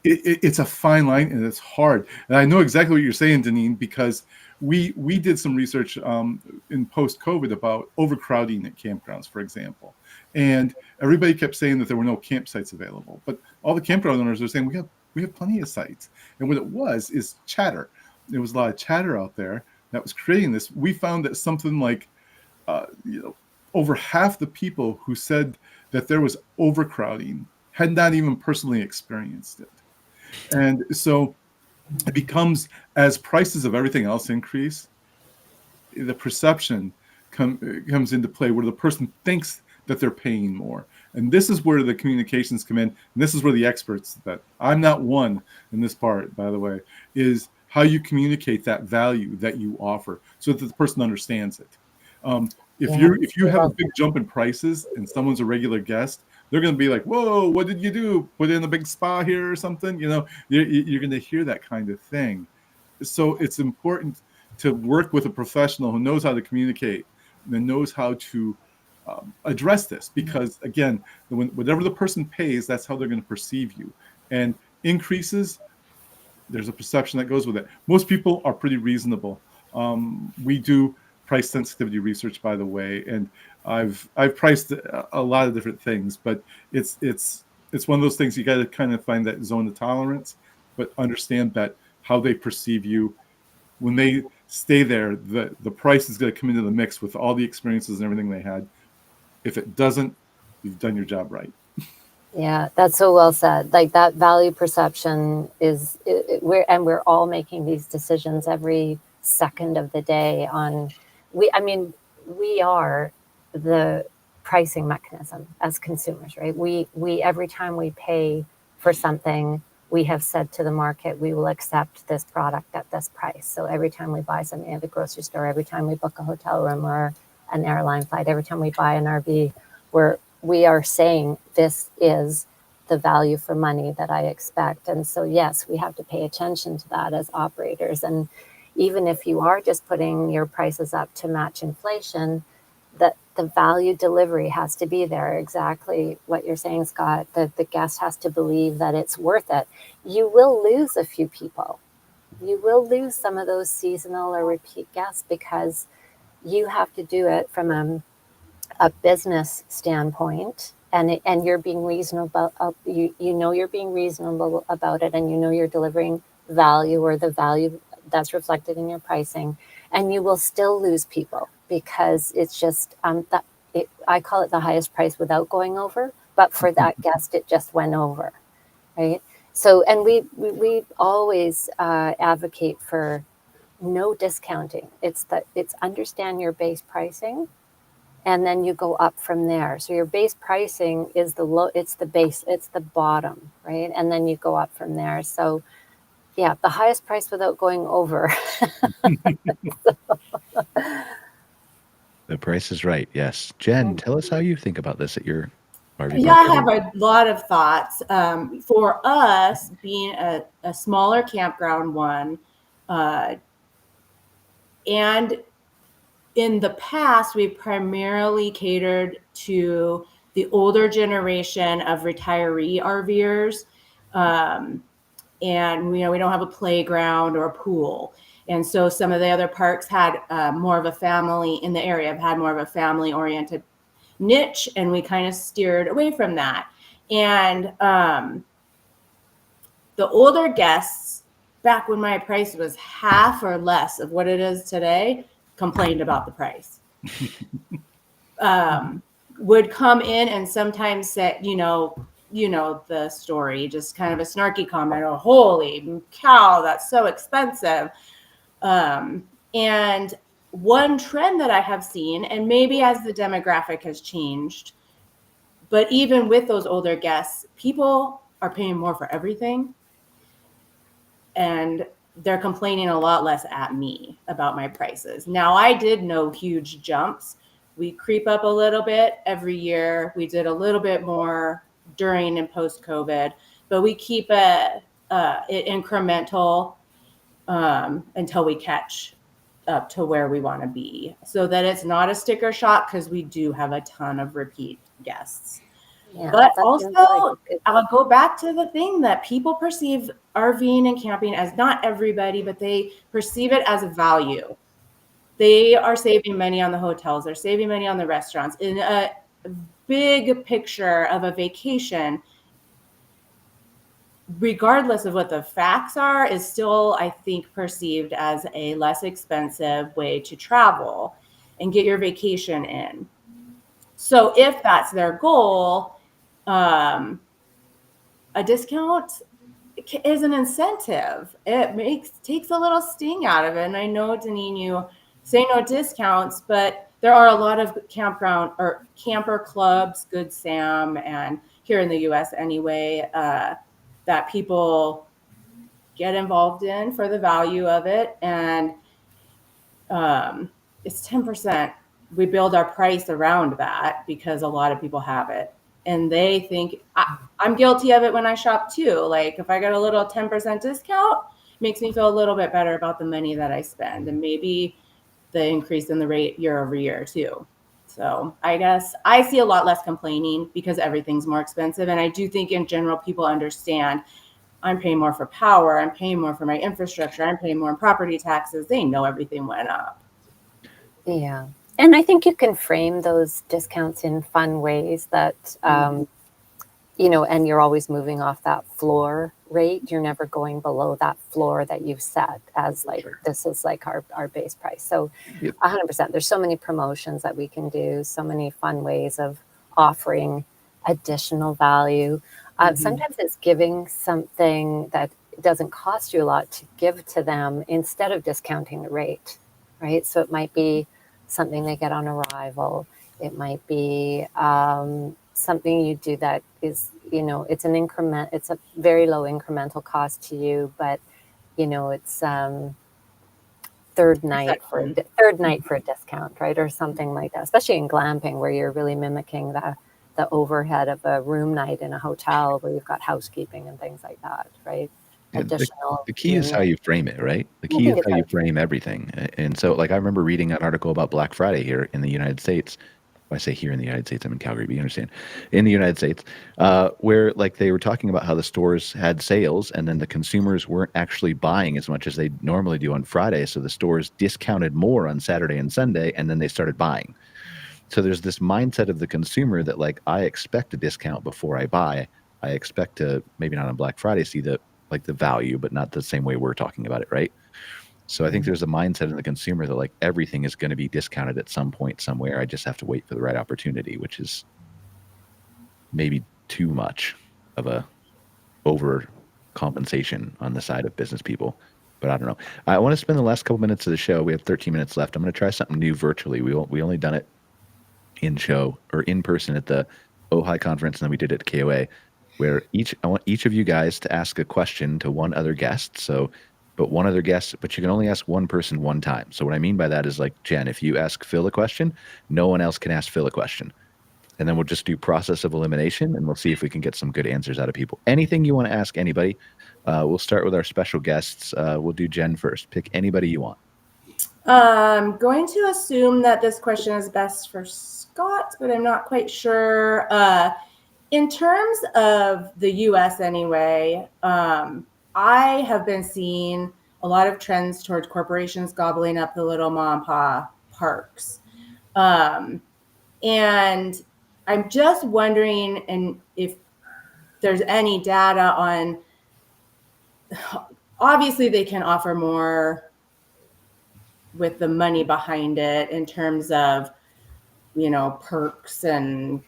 it's a fine line, and it's hard. And I know exactly what you're saying, Deneen, because we did some research in post-COVID about overcrowding at campgrounds, for example. And everybody kept saying that there were no campsites available. But all the campground owners are saying, we have plenty of sites. And what it was is chatter. There was a lot of chatter out there that was creating this. We found that something like, over half the people who said that there was overcrowding had not even personally experienced it. And so it becomes, as prices of everything else increase, the perception comes into play where the person thinks that they're paying more. And this is where the communications come in. And this is where the experts, that I'm not one in this part, by the way, is how you communicate that value that you offer so that the person understands it. If you have a big jump in prices and someone's a regular guest, they're going to be like, whoa, what did you do? Put in a big spa here or something? You know, you're going to hear that kind of thing. So it's important to work with a professional who knows how to communicate and knows how to address this, because again, whatever the person pays, that's how they're going to perceive you. And increases, there's a perception that goes with it. Most people are pretty reasonable. We do price sensitivity research, by the way, and I've priced a lot of different things, but it's one of those things you got to kind of find that zone of tolerance, but understand that how they perceive you when they stay there, the price is going to come into the mix with all the experiences and everything they had. If it doesn't, you've done your job right. Yeah, that's so well said. Like that value perception is, we're all making these decisions every second of the day on, we are the pricing mechanism as consumers, right? We every time we pay for something, we have said to the market, we will accept this product at this price. So every time we buy something at the grocery store, every time we book a hotel room or an airline flight, every time we buy an RV, we are saying this is the value for money that I expect. And so, yes, we have to pay attention to that as operators. And even if you are just putting your prices up to match inflation, that the value delivery has to be there. Exactly what you're saying, Scott, that the guest has to believe that it's worth it. You will lose a few people. You will lose some of those seasonal or repeat guests because you have to do it from a business standpoint, and you're being reasonable. You know you're being reasonable about it, and you know you're delivering value or the value that's reflected in your pricing, and you will still lose people because it's just I call it the highest price without going over, but for that guest it just went over, right? So, and we always advocate for no discounting. It's understand your base pricing, and then you go up from there. So your base pricing is the low, it's the base, it's the bottom, right? And then you go up from there. So yeah, the highest price without going over. The price is right. Yes. Jen, tell us how you think about this at your RV Yeah, I park. have a lot of thoughts. For us, being a smaller campground one, and in the past, we primarily catered to the older generation of retiree RVers. And we don't have a playground or a pool. And so some of the other parks had more of a family in the area, have had more of a family oriented niche, and we kind of steered away from that. And the older guests, back when my price was half or less of what it is today, complained about the price. Would come in and sometimes say, you know the story, just kind of a snarky comment, oh, holy cow, that's so expensive. And one trend that I have seen, and maybe as the demographic has changed, but even with those older guests, people are paying more for everything. And they're complaining a lot less at me about my prices. Now, I did no huge jumps. We creep up a little bit every year. We did a little bit more during and post-COVID, but we keep it incremental until we catch up to where we want to be, so that it's not a sticker shock, because we do have a ton of repeat guests. Yeah, but also, I'll go back to the thing that people perceive RVing and camping as, not everybody, but they perceive it as a value. They are saving money on the hotels. They're saving money on the restaurants. In a big picture of a vacation, regardless of what the facts are, is still, I think, perceived as a less expensive way to travel and get your vacation in. So if that's their goal, a discount is an incentive. It takes a little sting out of it. And I know, Deneen, you say no discounts, but there are a lot of campground or camper clubs, Good Sam, and here in the U.S. anyway, that people get involved in for the value of it. And it's 10%. We build our price around that because a lot of people have it. And they think, I'm guilty of it when I shop too. Like if I get a little 10% discount, it makes me feel a little bit better about the money that I spend. And maybe the increase in the rate year over year too. So I guess I see a lot less complaining because everything's more expensive. And I do think in general, people understand I'm paying more for power. I'm paying more for my infrastructure. I'm paying more in property taxes. They know everything went up. Yeah. And I think you can frame those discounts in fun ways that, you know, and you're always moving off that floor rate. You're never going below that floor that you've set as like, this is like our base price. So 100%, there's so many promotions that we can do, so many fun ways of offering additional value. Sometimes it's giving something that doesn't cost you a lot to give to them instead of discounting the rate, right? So it might be something they get on arrival. It might be something you do that is, you know, it's an increment, it's a very low incremental cost to you, but you know, it's third night for a discount, right? Or something like that, especially in glamping where you're really mimicking the overhead of a room night in a hotel where you've got housekeeping and things like that, right? Yeah, Additional. the key is how you frame it, right? The key is how you frame everything. And so, like, I remember reading an article about Black Friday here in the United States. When I say here in the United States, I'm in Calgary, but you understand. In the United States, where like they were talking about how the stores had sales and then the consumers weren't actually buying as much as they normally do on Friday. So the stores discounted more on Saturday and Sunday, and then they started buying. So there's this mindset of the consumer that like, I expect a discount before I buy. I expect to, maybe not on Black Friday, see the value, but not the same way we're talking about it, right? So I think there's a mindset in the consumer that like everything is going to be discounted at some point somewhere. I just have to wait for the right opportunity, which is maybe too much of a over compensation on the side of business people. But I don't know. I want to spend the last couple minutes of the show. We have 13 minutes left. I'm going to try something new virtually. We only done it in show or in person at the Ojai conference, and then we did it at KOA, where I want each of you guys to ask a question to one other guest. So, but you can only ask one person one time. So what I mean by that is like, Jen, if you ask Phil a question, no one else can ask Phil a question. And then we'll just do process of elimination, and we'll see if we can get some good answers out of people. Anything you want to ask anybody. We'll start with our special guests. We'll do Jen first. Pick anybody you want. I'm going to assume that this question is best for Scott, but I'm not quite sure. In terms of the US anyway, I have been seeing a lot of trends towards corporations gobbling up the little mom and pop parks. And I'm just wondering and if there's any data on, obviously they can offer more with the money behind it in terms of, you know, perks and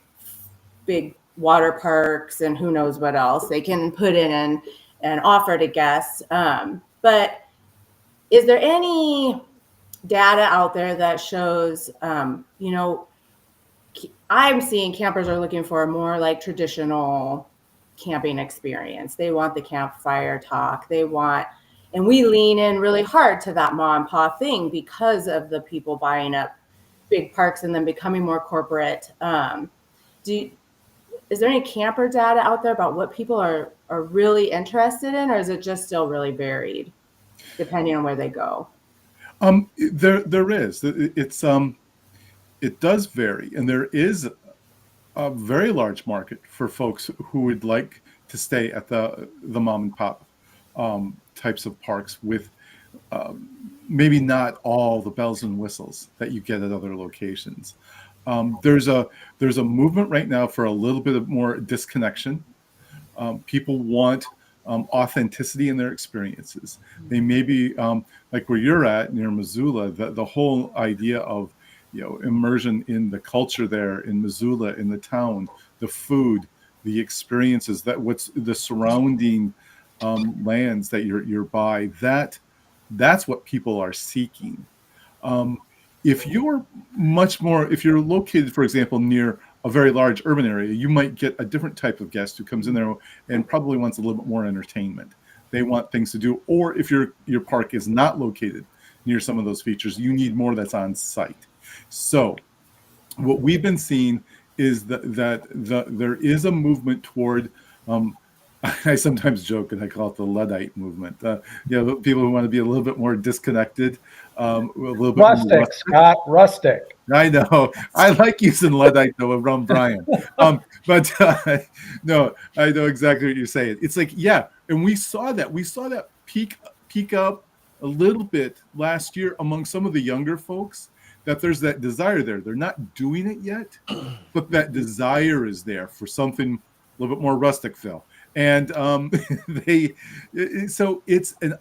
big water parks and who knows what else they can put in and offer to guests. But is there any data out there that shows, you know, I'm seeing campers are looking for a more like traditional camping experience. They want the campfire talk. They want, and we lean in really hard to that mom and pop thing because of the people buying up big parks and then becoming more corporate. Is there any camper data out there about what people are really interested in, or is it just still really varied depending on where they go? There is. It does vary, and there is a very large market for folks who would like to stay at the mom and pop types of parks with maybe not all the bells and whistles that you get at other locations. There's a movement right now for a little bit of more disconnection. People want authenticity in their experiences. They may be like where you're at near Missoula. The whole idea of, you know, immersion in the culture there in Missoula, in the town, the food, the experiences, that what's the surrounding lands that you're by. That's what people are seeking. If you're if you're located, for example, near a very large urban area, you might get a different type of guest who comes in there and probably wants a little bit more entertainment. They want things to do. Or if your park is not located near some of those features, you need more that's on site. So what we've been seeing is that there is a movement toward I sometimes joke and I call it the Luddite movement. People who want to be a little bit more disconnected, a little bit Rustic, more Scott, rustic. I know. I like using Luddite though around Brian. But no, I know exactly what you're saying. It's like, yeah, and we saw that peak up a little bit last year among some of the younger folks, that there's that desire there. They're not doing it yet, but that desire is there for something a little bit more rustic, Phil. And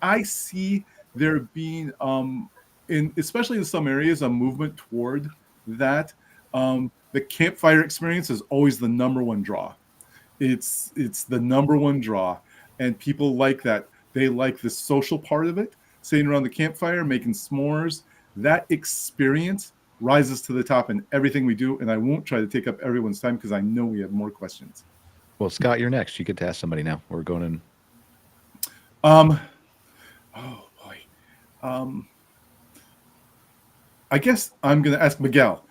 I see there being especially in some areas, a movement toward that. The campfire experience is always the number one draw. It's the number one draw, and people like that. They like the social part of it, sitting around the campfire, making s'mores. That experience rises to the top in everything we do, and I won't try to take up everyone's time because I know we have more questions. Well, Scott, you're next. You get to ask somebody now. We're going in. Oh boy. I guess I'm going to ask Miguel.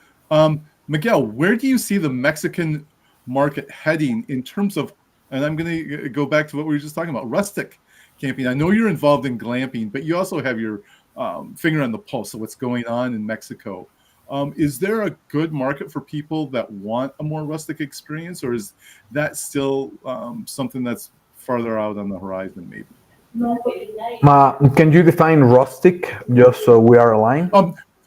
Miguel, where do you see the Mexican market heading in terms of, and I'm going to go back to what we were just talking about, rustic camping. I know you're involved in glamping, but you also have your finger on the pulse of what's going on in Mexico. Is there a good market for people that want a more rustic experience, or is that still something that's farther out on the horizon, maybe? Can you define rustic, just so we are aligned?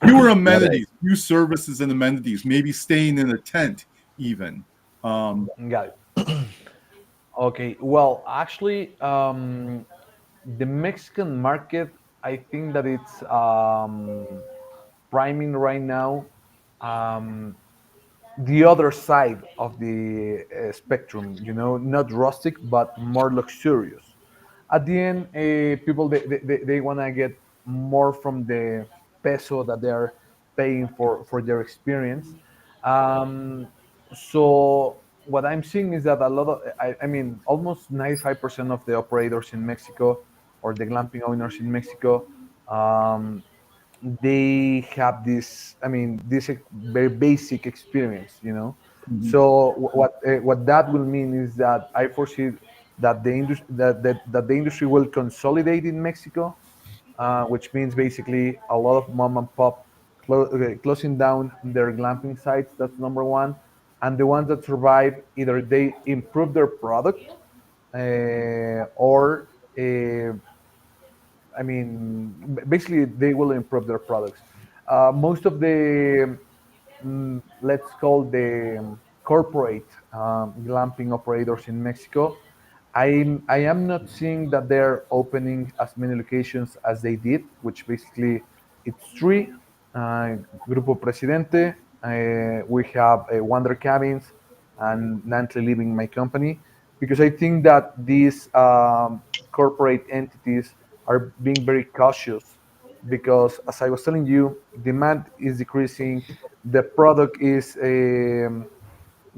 Fewer amenities, few services and amenities, maybe staying in a tent even. Got it. Okay, well, actually, the Mexican market, I think that it's priming right now the other side of the spectrum, not rustic, but more luxurious. At the end, people, they want to get more from the peso that they're paying for their experience. So what I'm seeing is that a lot of, I mean, almost 95% of the operators in Mexico, or the glamping owners in Mexico, they have this, this very basic experience. Mhm. So what that will mean is that I foresee that the industry that the industry will consolidate in Mexico, which means basically a lot of mom and pop closing down their glamping sites. That's number one. And the ones that survive, either they improve their product, or basically they will improve their products. Most of the, let's call the corporate glamping operators in Mexico, I am not seeing that they're opening as many locations as they did, which basically it's three. Grupo Presidente, we have Wonder Cabins, and Nantley Living, my company, because I think that these corporate entities are being very cautious, because, as I was telling you, demand is decreasing, the product is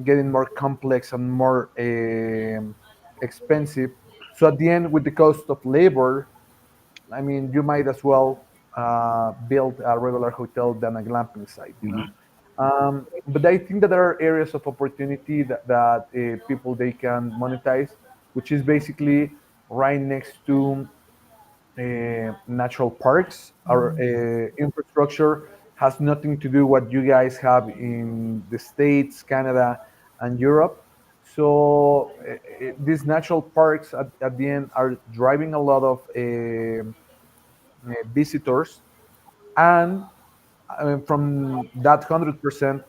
getting more complex and more expensive. So at the end, with the cost of labor, you might as well build a regular hotel than a glamping site. But I think that there are areas of opportunity that people, they can monetize, which is basically right next to natural parks. Our infrastructure has nothing to do what you guys have in the States, Canada, and Europe. So these natural parks at the end are driving a lot of visitors, and from that 100%,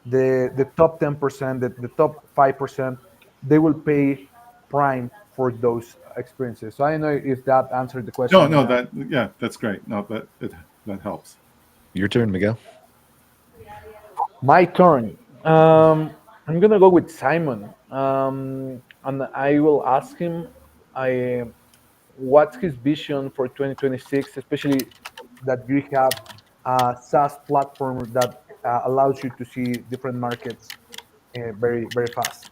the top 10%, the top 5%, they will pay prime for those experiences. So I don't know if that answered the question. No, that's great. No, that helps. Your turn, Miguel. My turn. I'm gonna go with Simon, and I will ask him, what's his vision for 2026, especially that you have a SaaS platform that allows you to see different markets very very fast.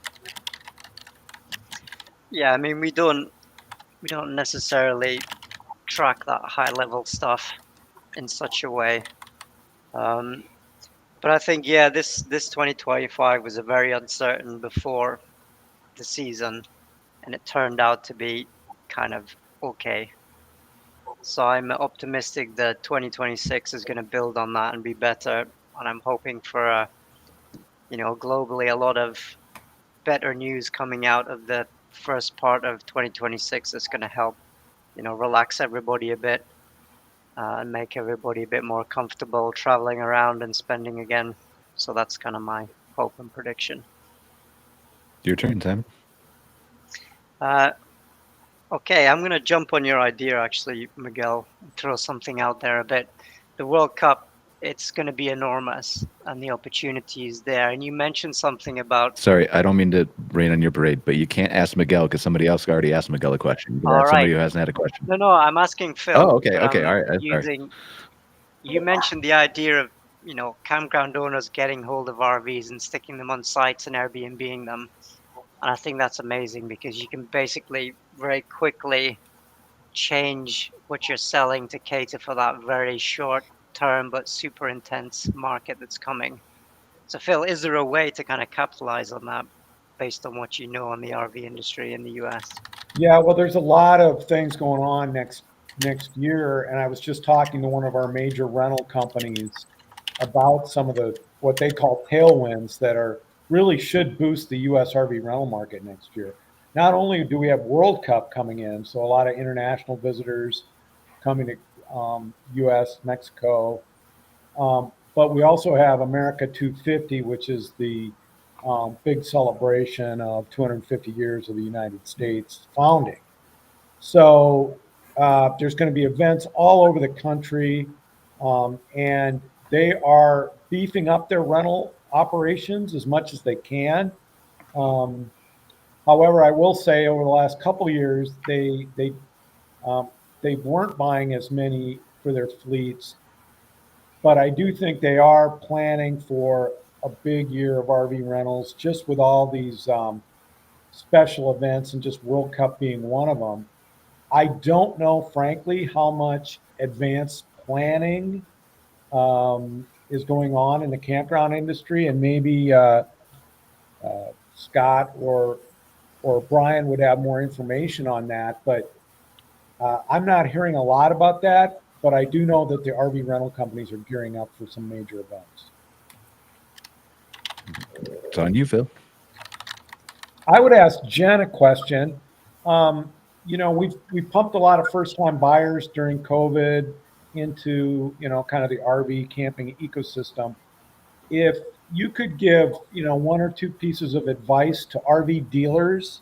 Yeah, I mean we don't necessarily track that high level stuff in such a way. Um, but I think yeah, this 2025 was a very uncertain before the season, and it turned out to be kind of okay. So I'm optimistic that 2026 is going to build on that and be better, and I'm hoping for globally a lot of better news coming out of the first part of 2026 that's going to help relax everybody a bit and make everybody a bit more comfortable traveling around and spending again. So that's kind of my hope and prediction. Your turn, Sam. Uh, okay, I'm going to jump on your idea, actually, Miguel, and throw something out there a bit. The World Cup, it's going to be enormous, and the opportunity is there. And you mentioned something about. Sorry, I don't mean to rain on your parade, but you can't ask Miguel because somebody else already asked Miguel a question. You can All ask somebody right. who hasn't had a question. No, I'm asking Phil. Oh, okay, But okay, I'm all right. Sorry. using. You mentioned the idea of campground owners getting hold of RVs and sticking them on sites and Airbnb-ing them. And I think that's amazing because you can basically very quickly change what you're selling to cater for that very short term but super intense market that's coming. So Phil, is there a way to kind of capitalize on that based on what you know on the RV industry in the US? Yeah, well, there's a lot of things going on next year, and I was just talking to one of our major rental companies about some of the what they call tailwinds that are really should boost the U.S. RV rental market next year. Not only do we have World Cup coming in, so a lot of international visitors coming to U.S., Mexico, but we also have America 250, which is the big celebration of 250 years of the United States founding. So there's going to be events all over the country, and they are beefing up their rental operations as much as they can. Um, However, I will say over the last couple of years, um, they weren't buying as many for their fleets, but I do think they are planning for a big year of RV rentals, just with all these special events and just World Cup being one of them. I don't know, frankly, how much advanced planning is going on in the campground industry, and maybe Scott or Brian would have more information on that. But I'm not hearing a lot about that. But I do know that the RV rental companies are gearing up for some major events. It's on you, Phil. I would ask Jen a question. We've pumped a lot of first-time buyers during COVID into kind of the RV camping ecosystem. If you could give one or two pieces of advice to RV dealers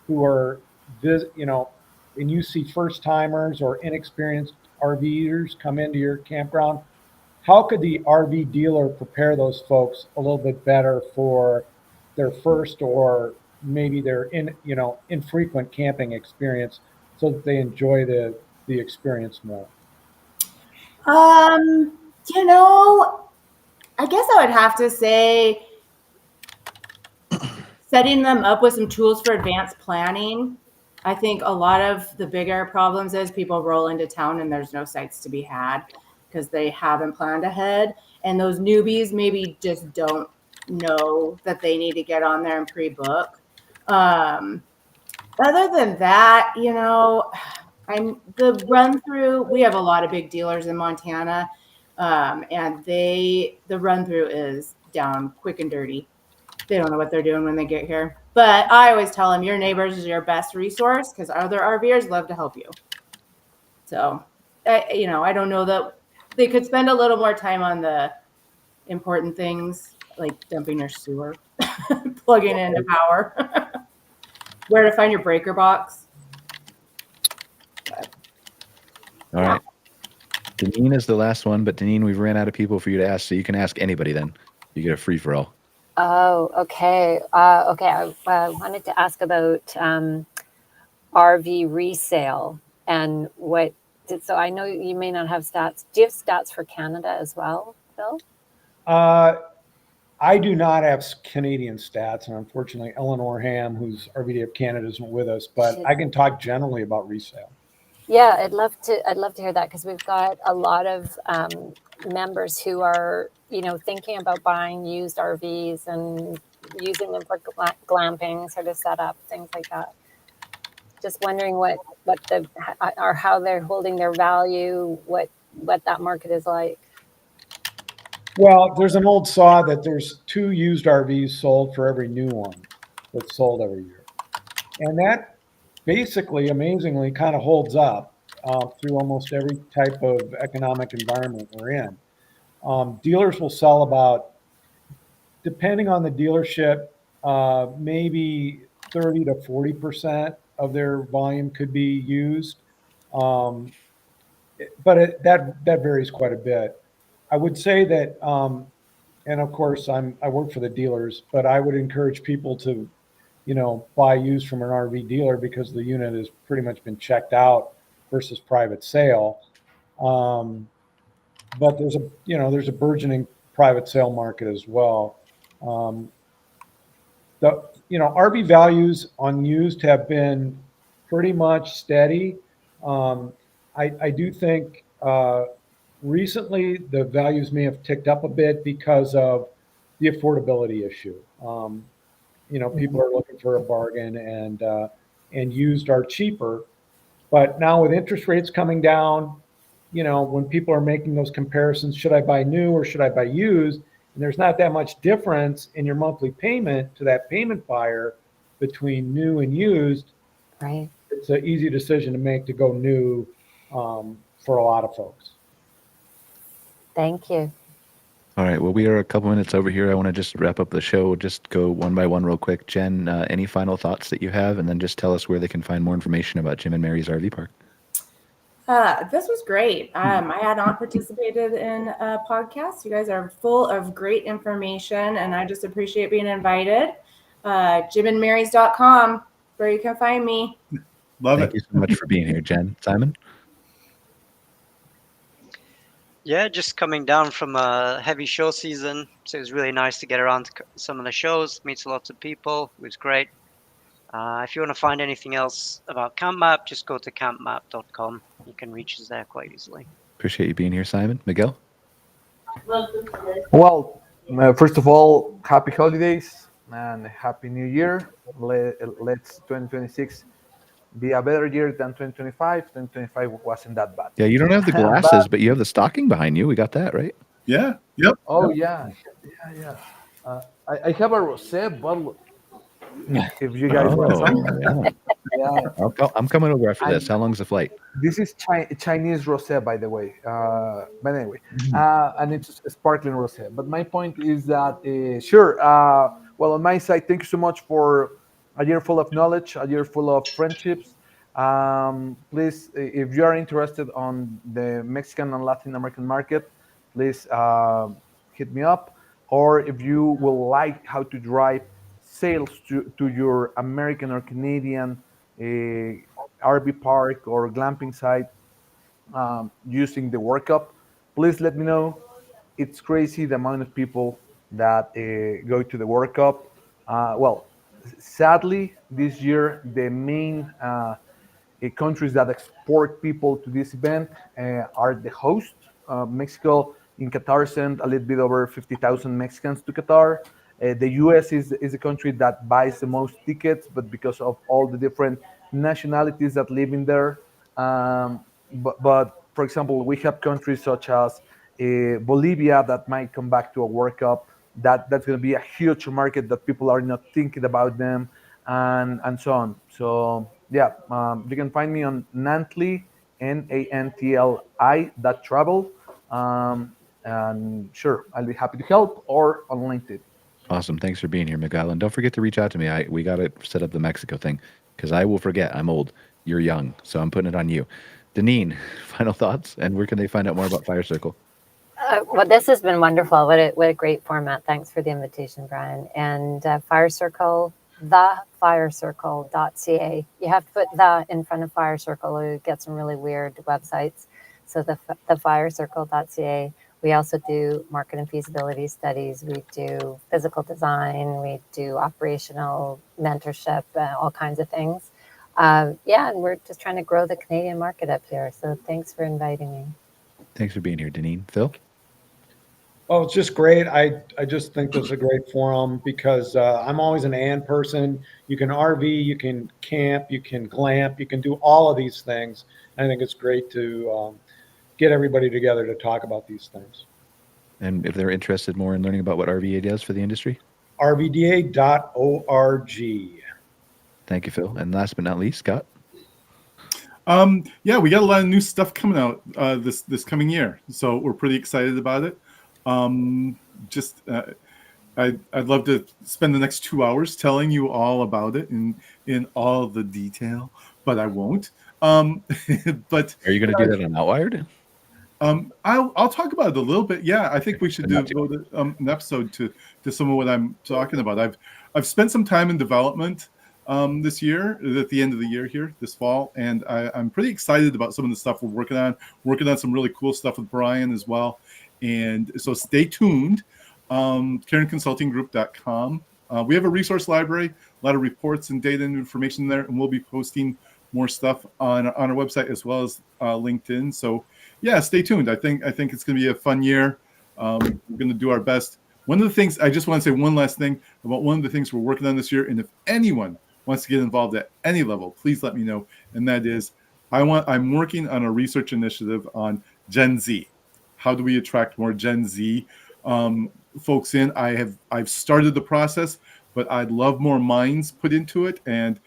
who are and you see first-timers or inexperienced RVers come into your campground, how could the RV dealer prepare those folks a little bit better for their first or maybe their infrequent camping experience so that they enjoy the experience more? You know, I guess I would have to say setting them up with some tools for advanced planning. I think a lot of the bigger problems is people roll into town and there's no sites to be had because they haven't planned ahead. And those newbies maybe just don't know that they need to get on there and pre-book. Other than that, I'm the run through. We have a lot of big dealers in Montana, and the run through is down quick and dirty. They don't know what they're doing when they get here. But I always tell them your neighbors is your best resource because other RVers love to help you. So, I don't know that they could spend a little more time on the important things like dumping your sewer, plugging into power, where to find your breaker box. All right. Deneen is the last one, but Deneen, we've ran out of people for you to ask, so you can ask anybody then. You get a free for all. Oh, okay. Okay. I wanted to ask about RV resale and what So I know you may not have stats. Do you have stats for Canada as well, Phil? I do not have Canadian stats, and unfortunately, Eleonore Hamm, who's RVD of Canada, isn't with us. But I can talk generally about resale. Yeah, I'd love to hear that, because we've got a lot of members who are, thinking about buying used RVs and using them for glamping sort of setup, things like that. Just wondering what the or how they're holding their value, what that market is like. Well, there's an old saw that there's 2 used RVs sold for every new one that's sold every year. And that basically, amazingly, kind of holds up through almost every type of economic environment we're in. Dealers will sell about, depending on the dealership, maybe 30 to 40% of their volume could be used. But that varies quite a bit. I would say that, and of course, I work for the dealers, but I would encourage people to, buy used from an RV dealer, because the unit has pretty much been checked out versus private sale. But there's a burgeoning private sale market as well. RV values on used have been pretty much steady. I do think recently the values may have ticked up a bit because of the affordability issue. People are looking for a bargain, and used are cheaper. But now with interest rates coming down, when people are making those comparisons, should I buy new or should I buy used? And there's not that much difference in your monthly payment to that payment buyer between new and used. Right. It's an easy decision to make to go new for a lot of folks. Thank you. All right. Well, we are a couple minutes over here. I want to just wrap up the show. Just go one by one real quick. Jen, any final thoughts that you have? And then just tell us where they can find more information about Jim and Mary's RV Park. This was great. I had not participated in a podcast. You guys are full of great information, and I just appreciate being invited. jimandmarys.com, where you can find me. Love Thank it. you so much for being here, Jen. Simon? Yeah, just coming down from a heavy show season, so it was really nice to get around to some of the shows, meet lots of people. It was great. If you want to find anything else about CampMap, just go to campmap.com. You can reach us there quite easily. Appreciate you being here, Simon. Miguel? Well, first of all, happy holidays and happy new year. Let's 2026 be a better year than 2025. 2025 wasn't that bad. Yeah, you don't have the glasses, but you have the stocking behind you. We got that, right? Yeah. Yep. Oh, yep. yeah. I have a rosé bottle. If you guys want some. Yeah. I'm coming over after this. How long's the flight? This is Chinese rosé, by the way. But anyway, and it's a sparkling rosé. But my point is that, sure. Well, on my side, thank you so much for a year full of knowledge, a year full of friendships. Please, if you are interested on the Mexican and Latin American market, please hit me up. Or if you will like how to drive sales to your American or Canadian RV park or glamping site using the workup, please let me know. It's crazy the amount of people that go to the workup. Well, sadly, this year the main countries that export people to this event are the host. Mexico in Qatar sent a little bit over 50,000 Mexicans to Qatar. The U.S. is a country that buys the most tickets, but because of all the different nationalities that live in there. But for example, we have countries such as Bolivia that might come back to a World Cup. That's going to be a huge market that people are not thinking about them, and so on. So yeah, you can find me on Nantli, NANTLI.travel. And sure, I'll be happy to help, or on LinkedIn. Awesome. Thanks for being here, Miguel. And don't forget to reach out to me. We got to set up the Mexico thing, because I will forget. I'm old. You're young. So I'm putting it on you. Deneen, final thoughts? And where can they find out more about Fire Circle? Well, this has been wonderful. What a great format. Thanks for the invitation, Brian. And Fire Circle, thefirecircle.ca. You have to put the in front of Fire Circle, or you get some really weird websites. So thefirecircle.ca. We also do market and feasibility studies. We do physical design. We do operational mentorship, all kinds of things. Yeah, and we're just trying to grow the Canadian market up here. So thanks for inviting me. Thanks for being here, Deneen. Phil? Oh, it's just great. I just think this is a great forum because I'm always an and person. You can RV, you can camp, you can glamp, you can do all of these things. I think it's great to get everybody together to talk about these things. And if they're interested more in learning about what RVA does for the industry? RVDA.org. Thank you, Phil. And last but not least, Scott? Yeah, we got a lot of new stuff coming out this coming year, so we're pretty excited about it. I'd love to spend the next 2 hours telling you all about it in all the detail, but I won't. But are you going to do that on Outwired? I'll talk about it a little bit. Yeah, I think we should devote an episode to some of what I'm talking about. I've spent some time in development this year, at the end of the year here, this fall, and I'm pretty excited about some of the stuff we're working on. Working on some really cool stuff with Brian as well, and so stay tuned. KarenConsultingGroup.com. We have a resource library, a lot of reports and data and information there, and we'll be posting more stuff on our website as well as LinkedIn. So yeah, stay tuned. I think it's going to be a fun year. We're going to do our best. One of the things, I just want to say one last thing about one of the things we're working on this year, and if anyone wants to get involved at any level, please let me know. And that is, I'm working on a research initiative on Gen Z. How do we attract more Gen Z folks in? I've started the process, but I'd love more minds put into it and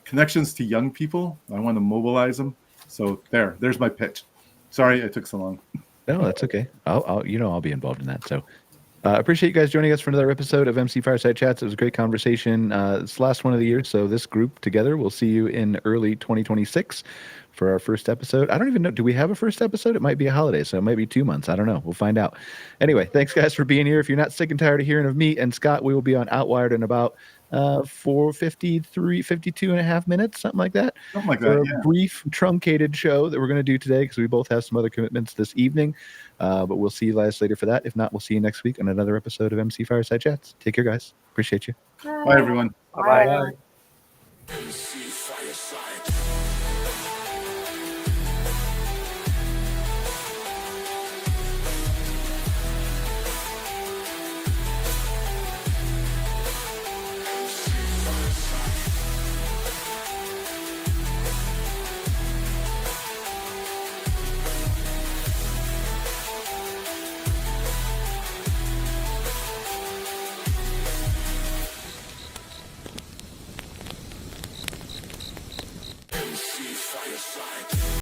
connections to young people. I want to mobilize them. So there's my pitch. Sorry I took so long. No, that's okay. I'll be involved in that. So appreciate you guys joining us for another episode of MC Fireside Chats. It was a great conversation. It's the last one of the year, so this group together, we'll see you in early 2026 for our first episode. I don't even know. Do we have a first episode? It might be a holiday, so it might be 2 months. I don't know. We'll find out. Anyway, thanks, guys, for being here. If you're not sick and tired of hearing of me and Scott, we will be on Outwired in about 52 and a half minutes, something like that. Something like for that, a brief, truncated show that we're going to do today because we both have some other commitments this evening. But we'll see you guys later for that. If not, we'll see you next week on another episode of MC Fireside Chats. Take care, guys. Appreciate you. Bye everyone. Bye-bye. Bye.